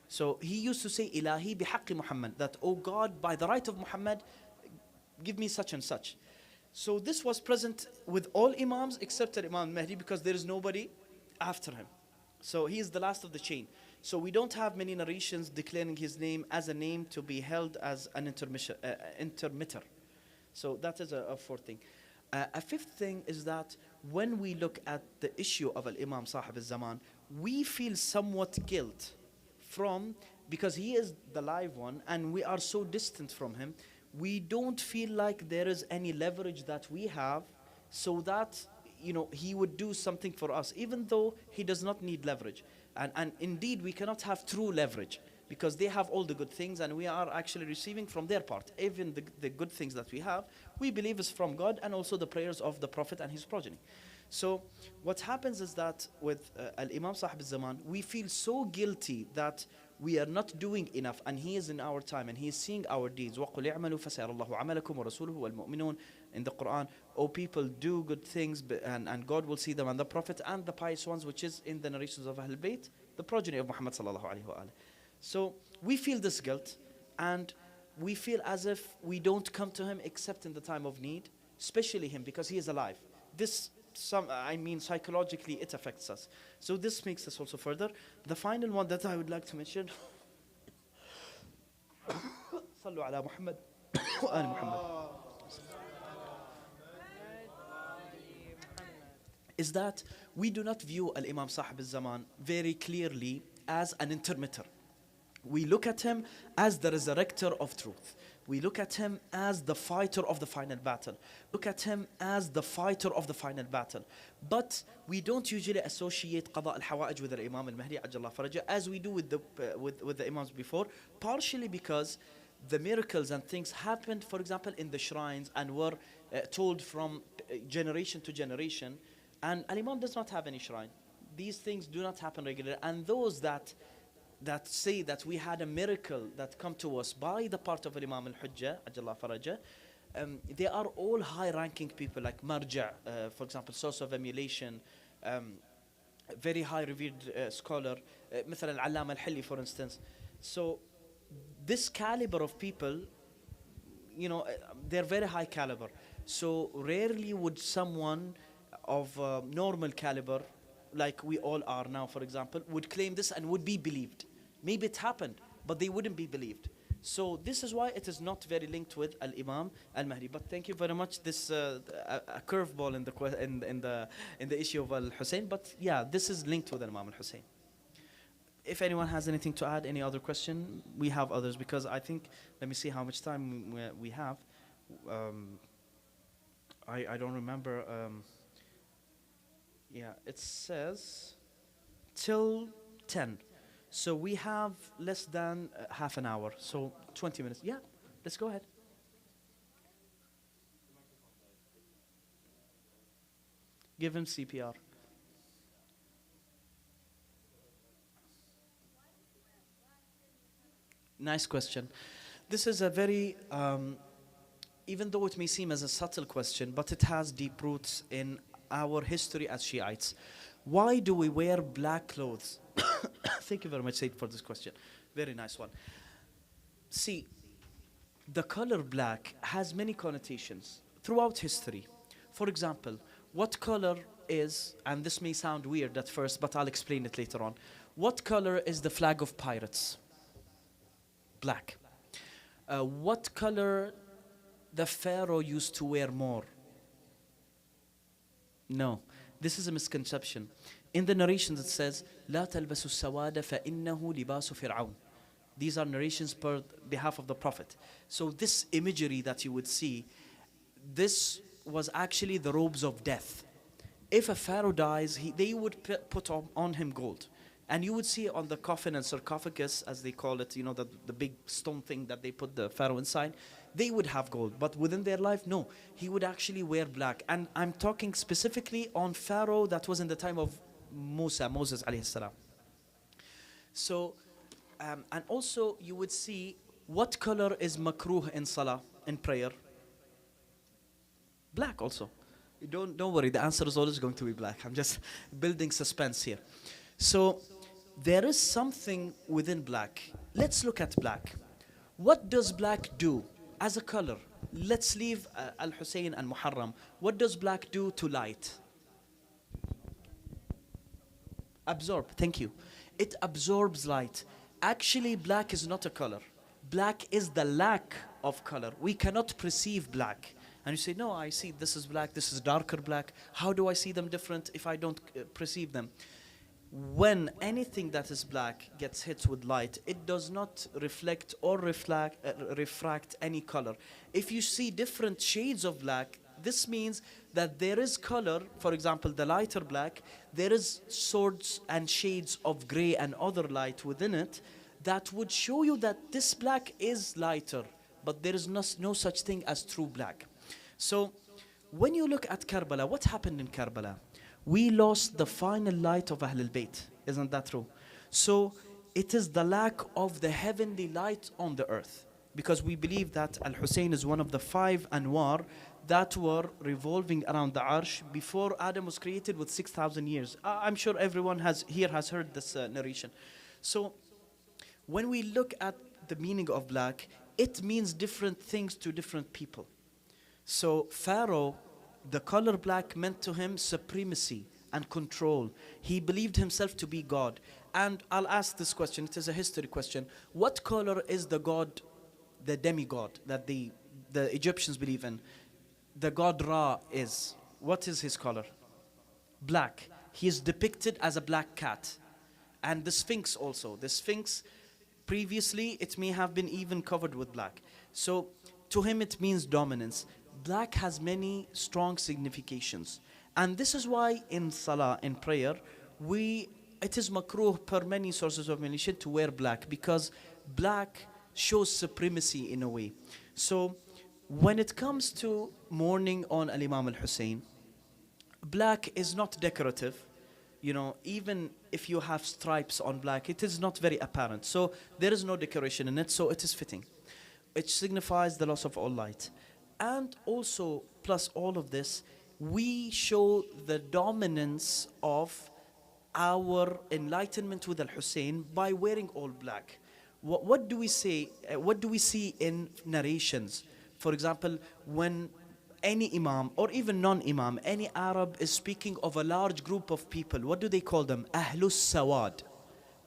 So he used to say, Ilahi bihaqqi Muhammad, that, oh God, by the right of Muhammad, give me such and such. So this was present with all Imams except Imam Mahdi, because there is nobody after him. So he is the last of the chain. So we don't have many narrations declaring his name as a name to be held as an intermitter. So that is a fourth thing. A fifth thing is that when we look at the issue of Al-Imam Sahib al-Zaman, we feel somewhat guilt because he is the live one and we are so distant from him. We don't feel like there is any leverage that we have so that, you know, he would do something for us, even though he does not need leverage. And indeed, we cannot have true leverage because they have all the good things and we are actually receiving from their part. Even the good things that we have, we believe is from God and also the prayers of the Prophet and his progeny. So what happens is that with Al-Imam Sahib al-Zaman, we feel so guilty that we are not doing enough, and he is in our time and he is seeing our deeds. وَقُلْ اعْمَلُوا فَسَيَرَ اللَّهُ عَمَلَكُمْ وَرَسُولُهُ وَالْمُؤْمِنُونَ in the Quran. Oh, people, do good things and God will see them, and the Prophet and the pious ones, which is in the narrations of Ahlul Bayt, the progeny of Muhammad sallallahu alaihi wa alihi. So we feel this guilt, and we feel as if we don't come to him except in the time of need, especially him because he is alive. This, psychologically it affects us. So this makes us also further. The final one that I would like to mention, صلوا على محمد وآل محمد, is that we do not view Al-Imam Sahib al-Zaman very clearly as an intermitter. We look at him as the resurrector of truth. We look at him as the fighter of the final battle. Look at him as the fighter of the final battle. But we don't usually associate Qada al-Hawa'ij with the Imam al-Mahdi Ajjallah Faraja as we do with the Imams before, partially because the miracles and things happened, for example, in the shrines and were told from generation to generation. And Al-Imam does not have any shrine. These things do not happen regularly. And those that say that we had a miracle that come to us by the part of Imam al-Hujjah, Ajjallah Faraja, they are all high-ranking people like Marja', for example, source of emulation, very high revered scholar, مثلا Al-Allama al-Hilli, for instance. So this caliber of people, you know, they're very high caliber. So rarely would someone of normal caliber, like we all are now, for example, would claim this and would be believed. Maybe it happened, but they wouldn't be believed. So this is why it is not very linked with Al-Imam al-Mahdi. But thank you very much. This a curveball in the issue of Al-Hussein. But yeah, this is linked with Imam al-Hussein. If anyone has anything to add, any other question, we have others because I think, let me see how much time we have. I don't remember. Yeah, it says till 10. So we have less than half an hour. So 20 minutes. Yeah, let's go ahead. Give him CPR. Nice question. This is a very, even though it may seem as a subtle question, but it has deep roots in our history as Shiites. Why do we wear black clothes? Thank you very much, Said, for this question. Very nice one. See, the color black has many connotations throughout history. For example, what color is, and this may sound weird at first, but I'll explain it later on. What color is the flag of pirates? Black. What color the pharaoh used to wear more? No, this is a misconception. In the narrations it says, لا تلبسوا السواد فإنه لباس فرعون. These are narrations per behalf of the Prophet. So this imagery that you would see, this was actually the robes of death. If a pharaoh dies, they would put on him gold. And you would see on the coffin and sarcophagus, as they call it, you know, the big stone thing that they put the pharaoh inside, they would have gold. But within their life, no. He would actually wear black. And I'm talking specifically on pharaoh that was in the time of Moses alayhi salam. So, and also you would see what color is makruh in salah, in prayer? Black also. Don't worry, the answer is always going to be black. I'm just building suspense here. So there is something within black. Let's look at black. What does black do as a color? Let's leave Al-Hussein and Muharram. What does black do to light? Absorb, thank you. It absorbs light. Actually, black is not a color. Black is the lack of color. We cannot perceive black. And you say, no, I see this is black, this is darker black. How do I see them different if I don't perceive them? When anything that is black gets hit with light, it does not reflect or refract any color. If you see different shades of black, This means that there is color, for example, the lighter black, there is sorts and shades of gray and other light within it that would show you that this black is lighter, but there is no such thing as true black. So when you look at Karbala, what happened in Karbala? We lost the final light of Ahlul Bayt. Isn't that true? So it is the lack of the heavenly light on the earth. Because we believe that Al-Hussein is one of the 5 Anwar that were revolving around the Arsh before Adam was created with 6,000 years. I'm sure everyone here has heard this narration. So when we look at the meaning of black, it means different things to different people. So Pharaoh, the color black meant to him supremacy and control. He believed himself to be God. And I'll ask this question, it is a history question. What color is the god, the demigod that the Egyptians believe in? The god Ra is. What is his color? Black. He is depicted as a black cat. And the Sphinx also. The Sphinx, previously, it may have been even covered with black. So to him it means dominance. Black has many strong significations. And this is why in Salah, in prayer, it is makruh per many sources of mention to wear black, because black shows supremacy in a way. So when it comes to mourning on Al-Imam Al-Hussein, black is not decorative. You know, even if you have stripes on black, it is not very apparent. So there is no decoration in it, so it is fitting. It signifies the loss of all light. And also, plus all of this, we show the dominance of our enlightenment with Al-Hussein by wearing all black. What do we say? What do we see in narrations? For example, when any imam or even non-imam, any Arab is speaking of a large group of people, what do they call them? Ahlus Sawad.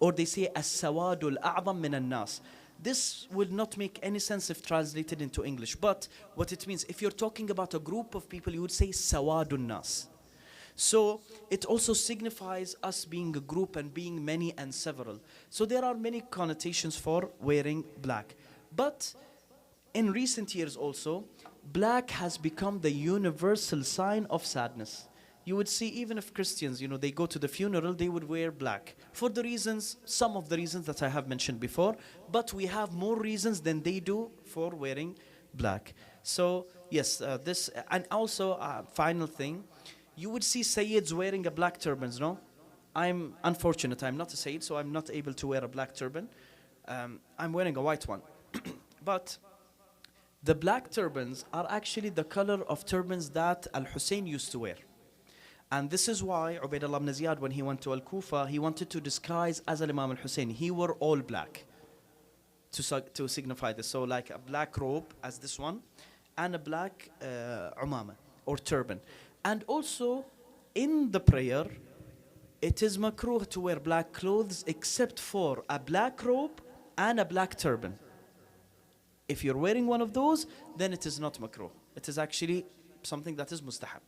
Or they say As-Sawadul A'zam min al-Nas. This will not make any sense if translated into English. But what it means, if you're talking about a group of people, you would say Sawadun Nas. So it also signifies us being a group and being many and several. So there are many connotations for wearing black. But in recent years also, black has become the universal sign of sadness. You would see, even if Christians, you know, they go to the funeral, they would wear black. For the reasons, some of the reasons that I have mentioned before, but we have more reasons than they do for wearing black. So yes, this, and also final thing, you would see Sayyids wearing a black turbans, no? I'm unfortunate, I'm not a Sayyid, so I'm not able to wear a black turban. I'm wearing a white one. But the black turbans are actually the color of turbans that Al-Hussein used to wear. And this is why Ubaydullah ibn Ziyad, when he went to Al-Kufa, he wanted to disguise as Al-Imam Al-Hussein. He wore all black to signify this. So like a black robe as this one, and a black umama or turban. And also in the prayer, it is makruh to wear black clothes except for a black robe and a black turban. If you're wearing one of those, then it is not makruh. It is actually something that is mustahab.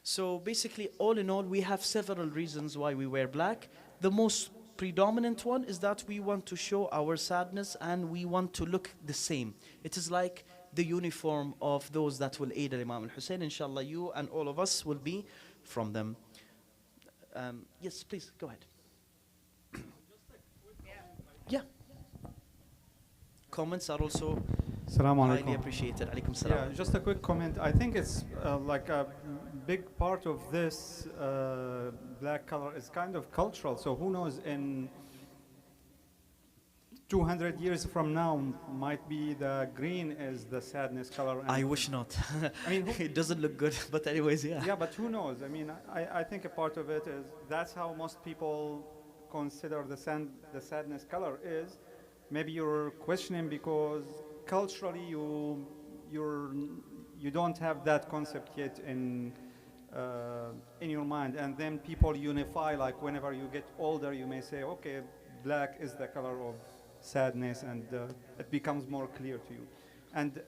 So basically, all in all, we have several reasons why we wear black. The most predominant one is that we want to show our sadness and we want to look the same. It is like the uniform of those that will aid Imam Al-Hussein. Inshallah, you and all of us will be from them. Yes, please, go ahead. Yeah. Comments are also Assalamu highly alaikum. appreciated. Alaikum Yeah, salam. just a quick comment. I think it's like a big part of this black color is kind of cultural. So who knows, in 200 years from now, might be the green is the sadness color. And I wish not. I mean, it doesn't look good, but anyways, yeah. yeah, but who knows? I mean, I think a part of it is that's how most people consider the sadness color is. Maybe you're questioning because culturally you don't have that concept yet in your mind, and then people unify. Like whenever you get older, you may say, okay, black is the color of sadness, and it becomes more clear to you. And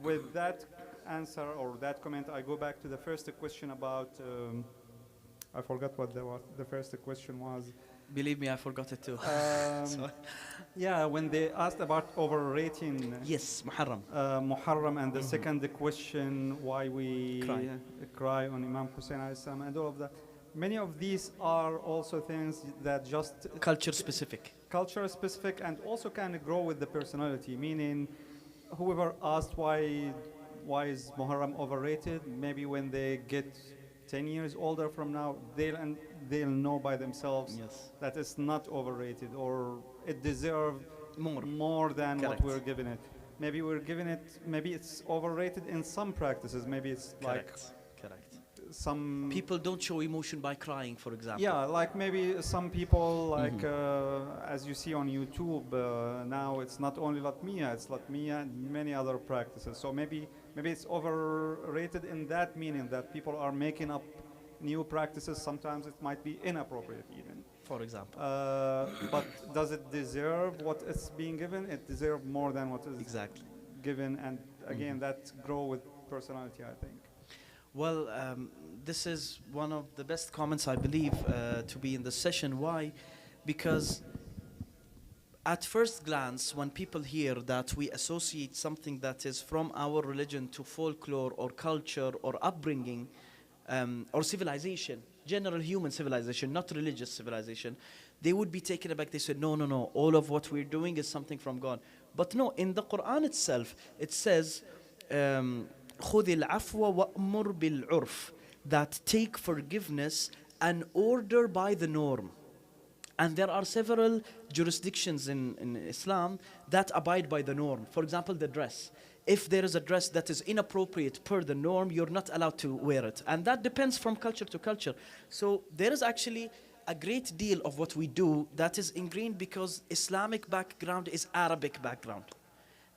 with that answer or that comment, I go back to the first question about I forgot what the first question was. Believe me, I forgot it too. So- Yeah, when they asked about overrating yes, Muharram. Muharram, and the second question, why we Cry. cry on Imam Hussein alayhi salam, and all of that. Many of these are also things that just Culture specific. culture specific and also can grow with the personality. Meaning, whoever asked why is Muharram overrated, maybe when they get 10 years older from now, they'll know by themselves Yes. that it's not overrated or it deserves More. than Correct. what we're giving it. Maybe we're giving it, maybe it's overrated in some practices. Maybe it's like Correct. some People don't show emotion by crying, for example. yeah, like maybe some people, like as you see on YouTube now, it's not only Latmiya, it's Latmiya and many other practices. So maybe it's overrated in that meaning that people are making up new practices. Sometimes it might be inappropriate even. For example. But does it deserve what is being given? It deserves more than what is Exactly. given. And again, that grow with personality, I think. Well, this is one of the best comments, I believe, to be in the session. Why? Because at first glance, when people hear that we associate something that is from our religion to folklore or culture or upbringing or civilization, general human civilization, not religious civilization, they would be taken aback. They said, no, all of what we're doing is something from God. But no, in the Quran itself, it says, خُذِ الْعَفْوَ وَأْمُرْ بِالْعُرْفِ, that take forgiveness and order by the norm. And there are several jurisdictions in Islam that abide by the norm. For example, the dress. If there is a dress that is inappropriate per the norm, you're not allowed to wear it. And that depends from culture to culture. So there is actually a great deal of what we do that is ingrained because Islamic background is Arabic background.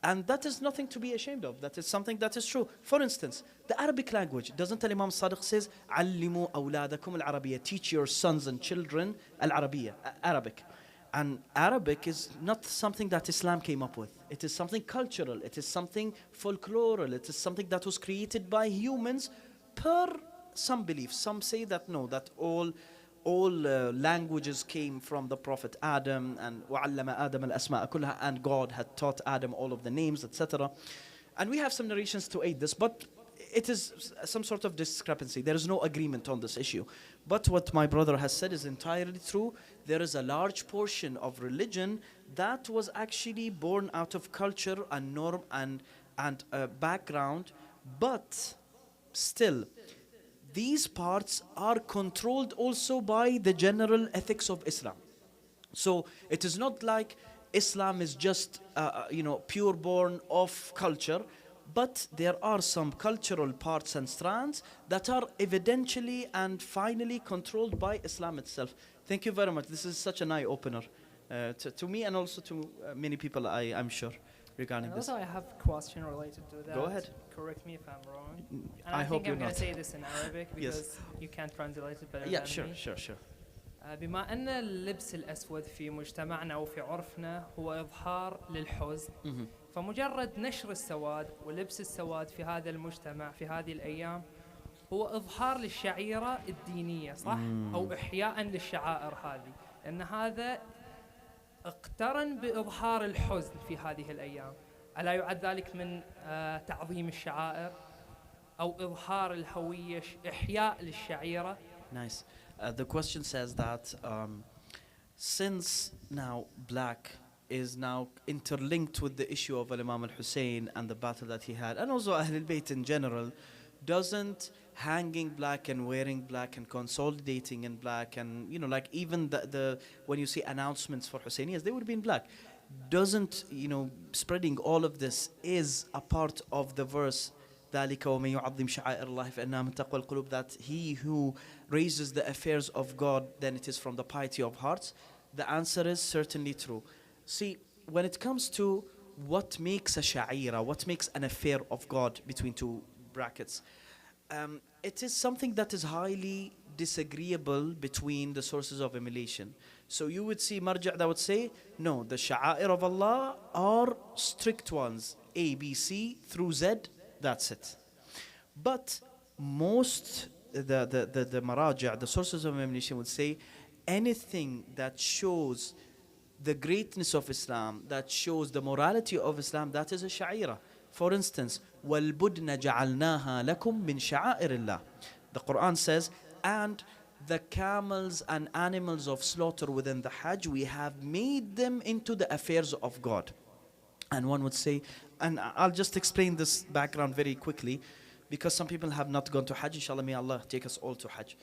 And that is nothing to be ashamed of. That is something that is true. For instance, the Arabic language, doesn't Imam Sadiq says, علموا أولادكم العربية, teach your sons and children al-Arabiya, Arabic. And Arabic is not something that Islam came up with. It is something cultural. It is something folkloral. It is something that was created by humans per some beliefs. Some say that no, that all languages came from the Prophet Adam, and وَعَلَّمَ آدَمَ الْأَسْمَاءَ كُلَّهَا, and God had taught Adam all of the names, etc. And we have some narrations to aid this, but it is some sort of discrepancy. There is no agreement on this issue. But what my brother has said is entirely true. There is a large portion of religion that was actually born out of culture and norm and background, but still, these parts are controlled also by the general ethics of Islam. So it is not like Islam is just pure born of culture, but there are some cultural parts and strands that are evidentially and finally controlled by Islam itself. Thank you very much. This is such an eye-opener to me and also to many people, I'm sure, regarding And this. also I have a question related to that. Go ahead. Correct me if I'm wrong. And I hope think you're I'm going not. to say this in Arabic Yes. because you can't translate it better Yeah, than sure. me. بما أن اللبس الأسود في مجتمعنا وفي عرفنا هو إظهار للحزن، فمجرد نشر السواد ولبس السواد في هذا المجتمع في هذه الأيام هو إظهار للشعيرة الدينية، صح؟ أو إحياء للشعائر هذه، لأن هذا اقترن بإظهار الحزن في هذه الأيام. ألا يعد ذلك من تعظيم الشعائر أو إظهار الهوية، إحياء للشعيرة؟ Nice. The question says that since now black is now interlinked with the issue of Imam al-Hussein and the battle that he had, and also Ahlul Bayt in general, doesn't hanging black and wearing black and consolidating in black and like even the when you see announcements for Husseinians, they would be in black. Doesn't spreading all of this is a part of the verse ذلك ومن يعظم شعائر الله فإنها من تقوى القلوب, that he who raises the affairs of God, then it is from the piety of hearts? The answer is certainly true. See, when it comes to what makes a sha'ira, what makes an affair of God between two brackets, it is something that is highly disagreeable between the sources of emulation. So you would see marja' that would say, no, the sha'air of Allah are strict ones, A, B, C through Z, that's it. But most the maraja', the sources of emulation would say anything that shows the greatness of Islam, that shows the morality of Islam, that is a sha'ira. For instance, وَالْبُدْنَ جَعَلْنَاهَا لَكُمْ مِنْ شَعَائِرِ اللَّهِ. The Quran says, and the camels and animals of slaughter within the Hajj, we have made them into the affairs of God. And one would say, and I'll just explain this background very quickly, because some people have not gone to Hajj. Inshallah, may Allah take us all to Hajj.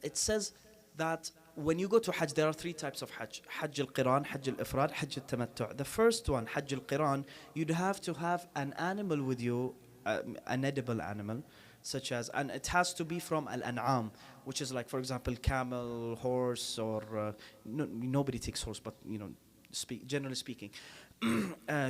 It says that when you go to Hajj, there are three types of Hajj. Hajj al-Qiran, Hajj al-Ifrad, Hajj al-Tamattu'. The first one, Hajj al-Qiran, you'd have to have an animal with you, an edible animal, such as, and it has to be from al-an'am, which is like, for example, camel, horse, or nobody takes horse, but generally speaking,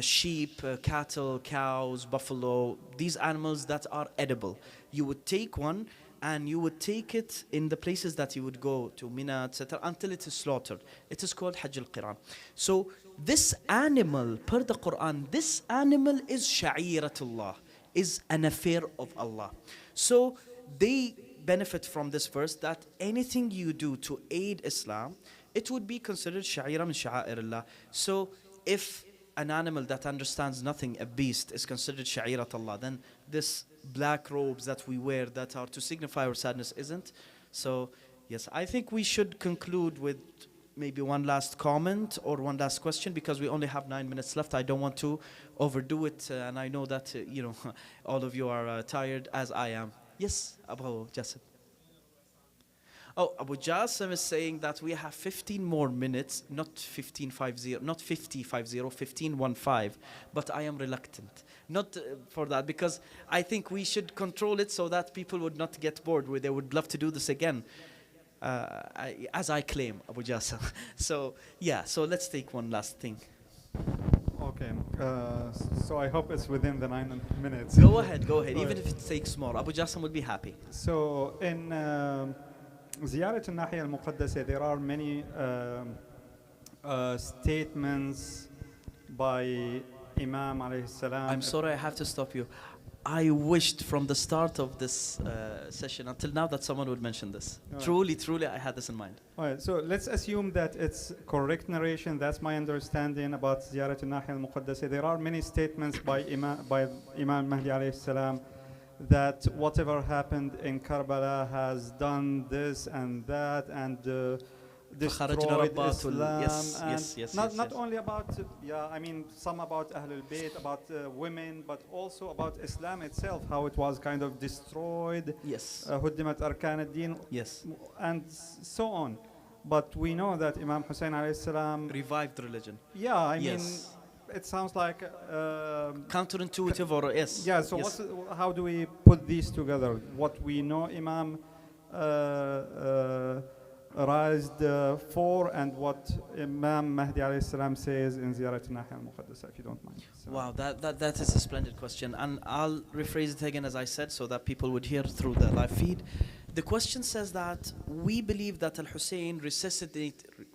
sheep, cattle, cows, buffalo, these animals that are edible. You would take one and you would take it in the places that you would go to, Mina, etc., until it is slaughtered. It is called Hajj al-Qiran. So this animal, per the Quran, this animal is sha'iratullah, is an affair of Allah. So they benefit from this verse that anything you do to aid Islam, it would be considered sha'ira min sha'airullah. So if an animal that understands nothing, a beast, is considered sha'irat Allah, then this black robes that we wear that are to signify our sadness isn't. So yes, I think we should conclude with maybe one last comment or one last question, because we only have 9 minutes left. I don't want to overdo it, and I know that all of you are tired as I am. Yes, Abu Jassim. Oh, Abu Jassim is saying that we have 15 more minutes, not 15:50, not 50:50, 15:15, but I am reluctant. Not for that, because I think we should control it so that people would not get bored, where they would love to do this again, as I claim, Abu Jassim. So, yeah, so let's take one last thing. Okay, so I hope it's within the 9 minutes. Go ahead, even if it takes more. Abu Jassim would be happy. So, in زيارة الناحية المقدسة, there are many statements by Imam alayhi salam. I'm sorry, I have to stop you. I wished from the start of this session until now that someone would mention this. Truly, I had this in mind. All right, so let's assume that it's correct narration. That's my understanding about زيارة الناحية المقدسة. There are many statements by Imam Mahdi alayhi salam that whatever happened in Karbala has done this and that and destroyed Islam. Yes, not only about, I mean, some about Ahlul Bayt, about women, but also about Islam itself, how it was kind of destroyed. Yes. هدمت أركان الدين. Yes. And so on. But we know that Imam Hussein alayhi salam revived religion. Yeah, I mean, it sounds like counterintuitive, or yes. Yeah, so yes. How do we put these together? What we know Imam raised for, and what Imam Mahdi alayhi salam says in Ziyarat al-Nahiya al-Muqaddasa, if you don't mind. So. Wow, that is a splendid question, and I'll rephrase it again as I said, so that people would hear through the live feed. The question says that we believe that Al-Hussein resuscitated,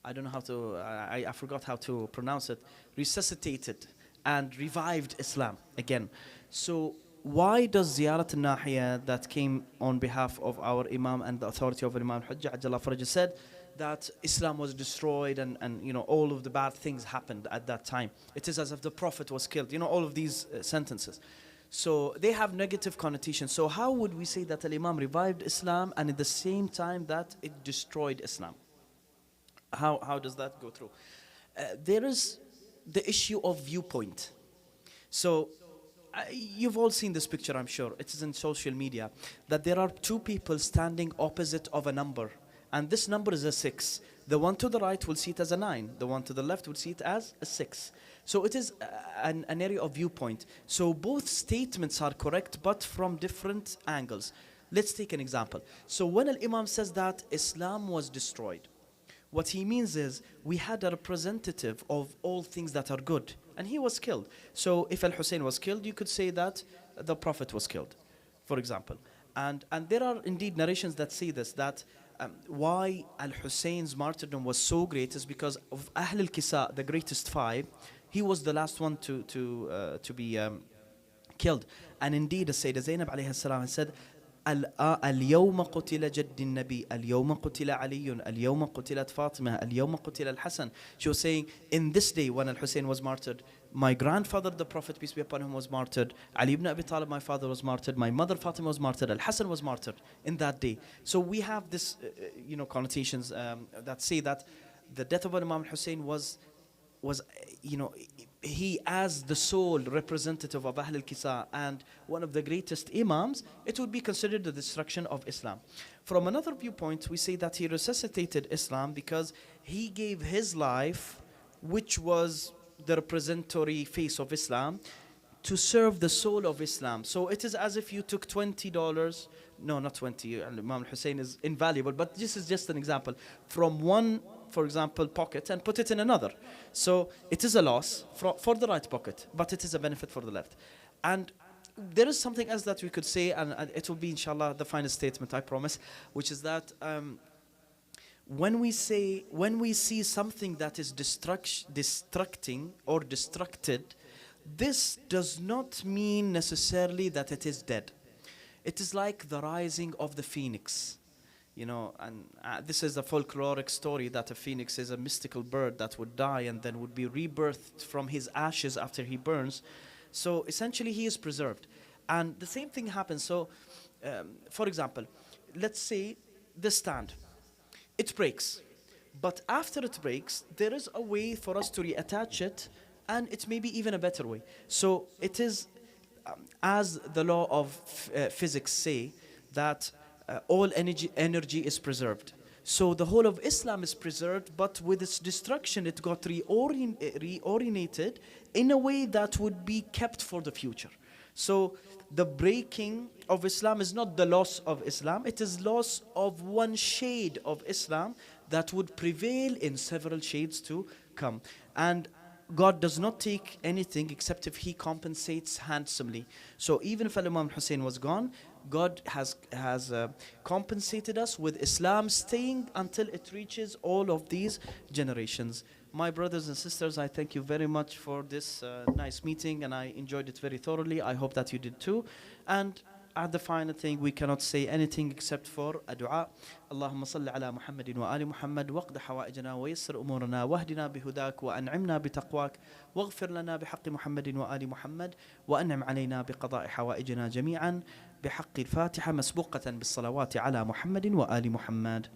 I don't know how to, I forgot how to pronounce it, resuscitated and revived Islam again. So why does Ziyarat al-Nahiya, that came on behalf of our Imam and the authority of Imam al-Hujjah Ajjallah Faraj, said that Islam was destroyed and all of the bad things happened at that time. It is as if the Prophet was killed, all of these sentences. So they have negative connotations. So how would we say that Al-Imam revived Islam and at the same time that it destroyed Islam? How does that go through? There is the issue of viewpoint. So you've all seen this picture, I'm sure. It is in social media, that there are two people standing opposite of a number. And this number is a 6. The one to the right will see it as a 9. The one to the left will see it as a 6. So it is an area of viewpoint. So both statements are correct, but from different angles. Let's take an example. So when Al-Imam says that Islam was destroyed, what he means is we had a representative of all things that are good, and he was killed. So if Al-Hussein was killed, you could say that the Prophet was killed, for example. And there are indeed narrations that say this, that why Al-Hussein's martyrdom was so great is because of Ahl al-Kisa, the greatest 5, he was the last one to be killed. And indeed, as Sayyidah Zainab alayhi salam said, اليوم قتل جد النبي اليوم قتل علي اليوم قتلت فاطمة اليوم قتل الحسن. She was saying, in this day when Al-Hussein was martyred, my grandfather, the Prophet, peace be upon him, was martyred. Ali ibn Abi Talib, my father, was martyred. My mother Fatima was martyred. Al-Hassan was martyred in that day. So we have this, connotations that say that the death of Imam Hussein was, he as the sole representative of Ahl al-Kisa and one of the greatest imams, it would be considered the destruction of Islam. From another viewpoint, we say that he resuscitated Islam because he gave his life, which was the representatory face of Islam, to serve the soul of Islam. So it is as if you took $20, no, not 20, Imam Hussein is invaluable, but this is just an example, from one, for example, pocket and put it in another. So it is a loss for the right pocket, but it is a benefit for the left. And there is something else that we could say, and it will be, inshallah, the final statement, I promise, which is that when we see something that is destructing or destructed, this does not mean necessarily that it is dead. It is like the rising of the phoenix. And this is a folkloric story that a phoenix is a mystical bird that would die and then would be rebirthed from his ashes after he burns. So essentially he is preserved. And the same thing happens. So, for example, let's say the stand. It breaks. But after it breaks, there is a way for us to reattach it, and it may be even a better way. So it is, as the law of physics say, that all energy is preserved. So the whole of Islam is preserved, but with its destruction, it got reorientated in a way that would be kept for the future. So the breaking of Islam is not the loss of Islam, it is loss of one shade of Islam that would prevail in several shades to come. And God does not take anything except if He compensates handsomely. So even if Imam Hussein was gone, God has compensated us with Islam staying until it reaches all of these generations. My brothers and sisters, I thank you very much for this nice meeting, and I enjoyed it very thoroughly. I hope that you did too. And at the final thing, we cannot say anything except for a dua. اللهم صل على محمد وآل محمد واقض حوائجنا ويسر أمورنا واهدنا بهداك وأنعمنا بتقواك واغفر لنا بحق محمد وآل محمد وأنعم علينا بقضاء حوائجنا جميعا بحق الفاتحة مسبوقة بالصلوات على محمد وآل محمد.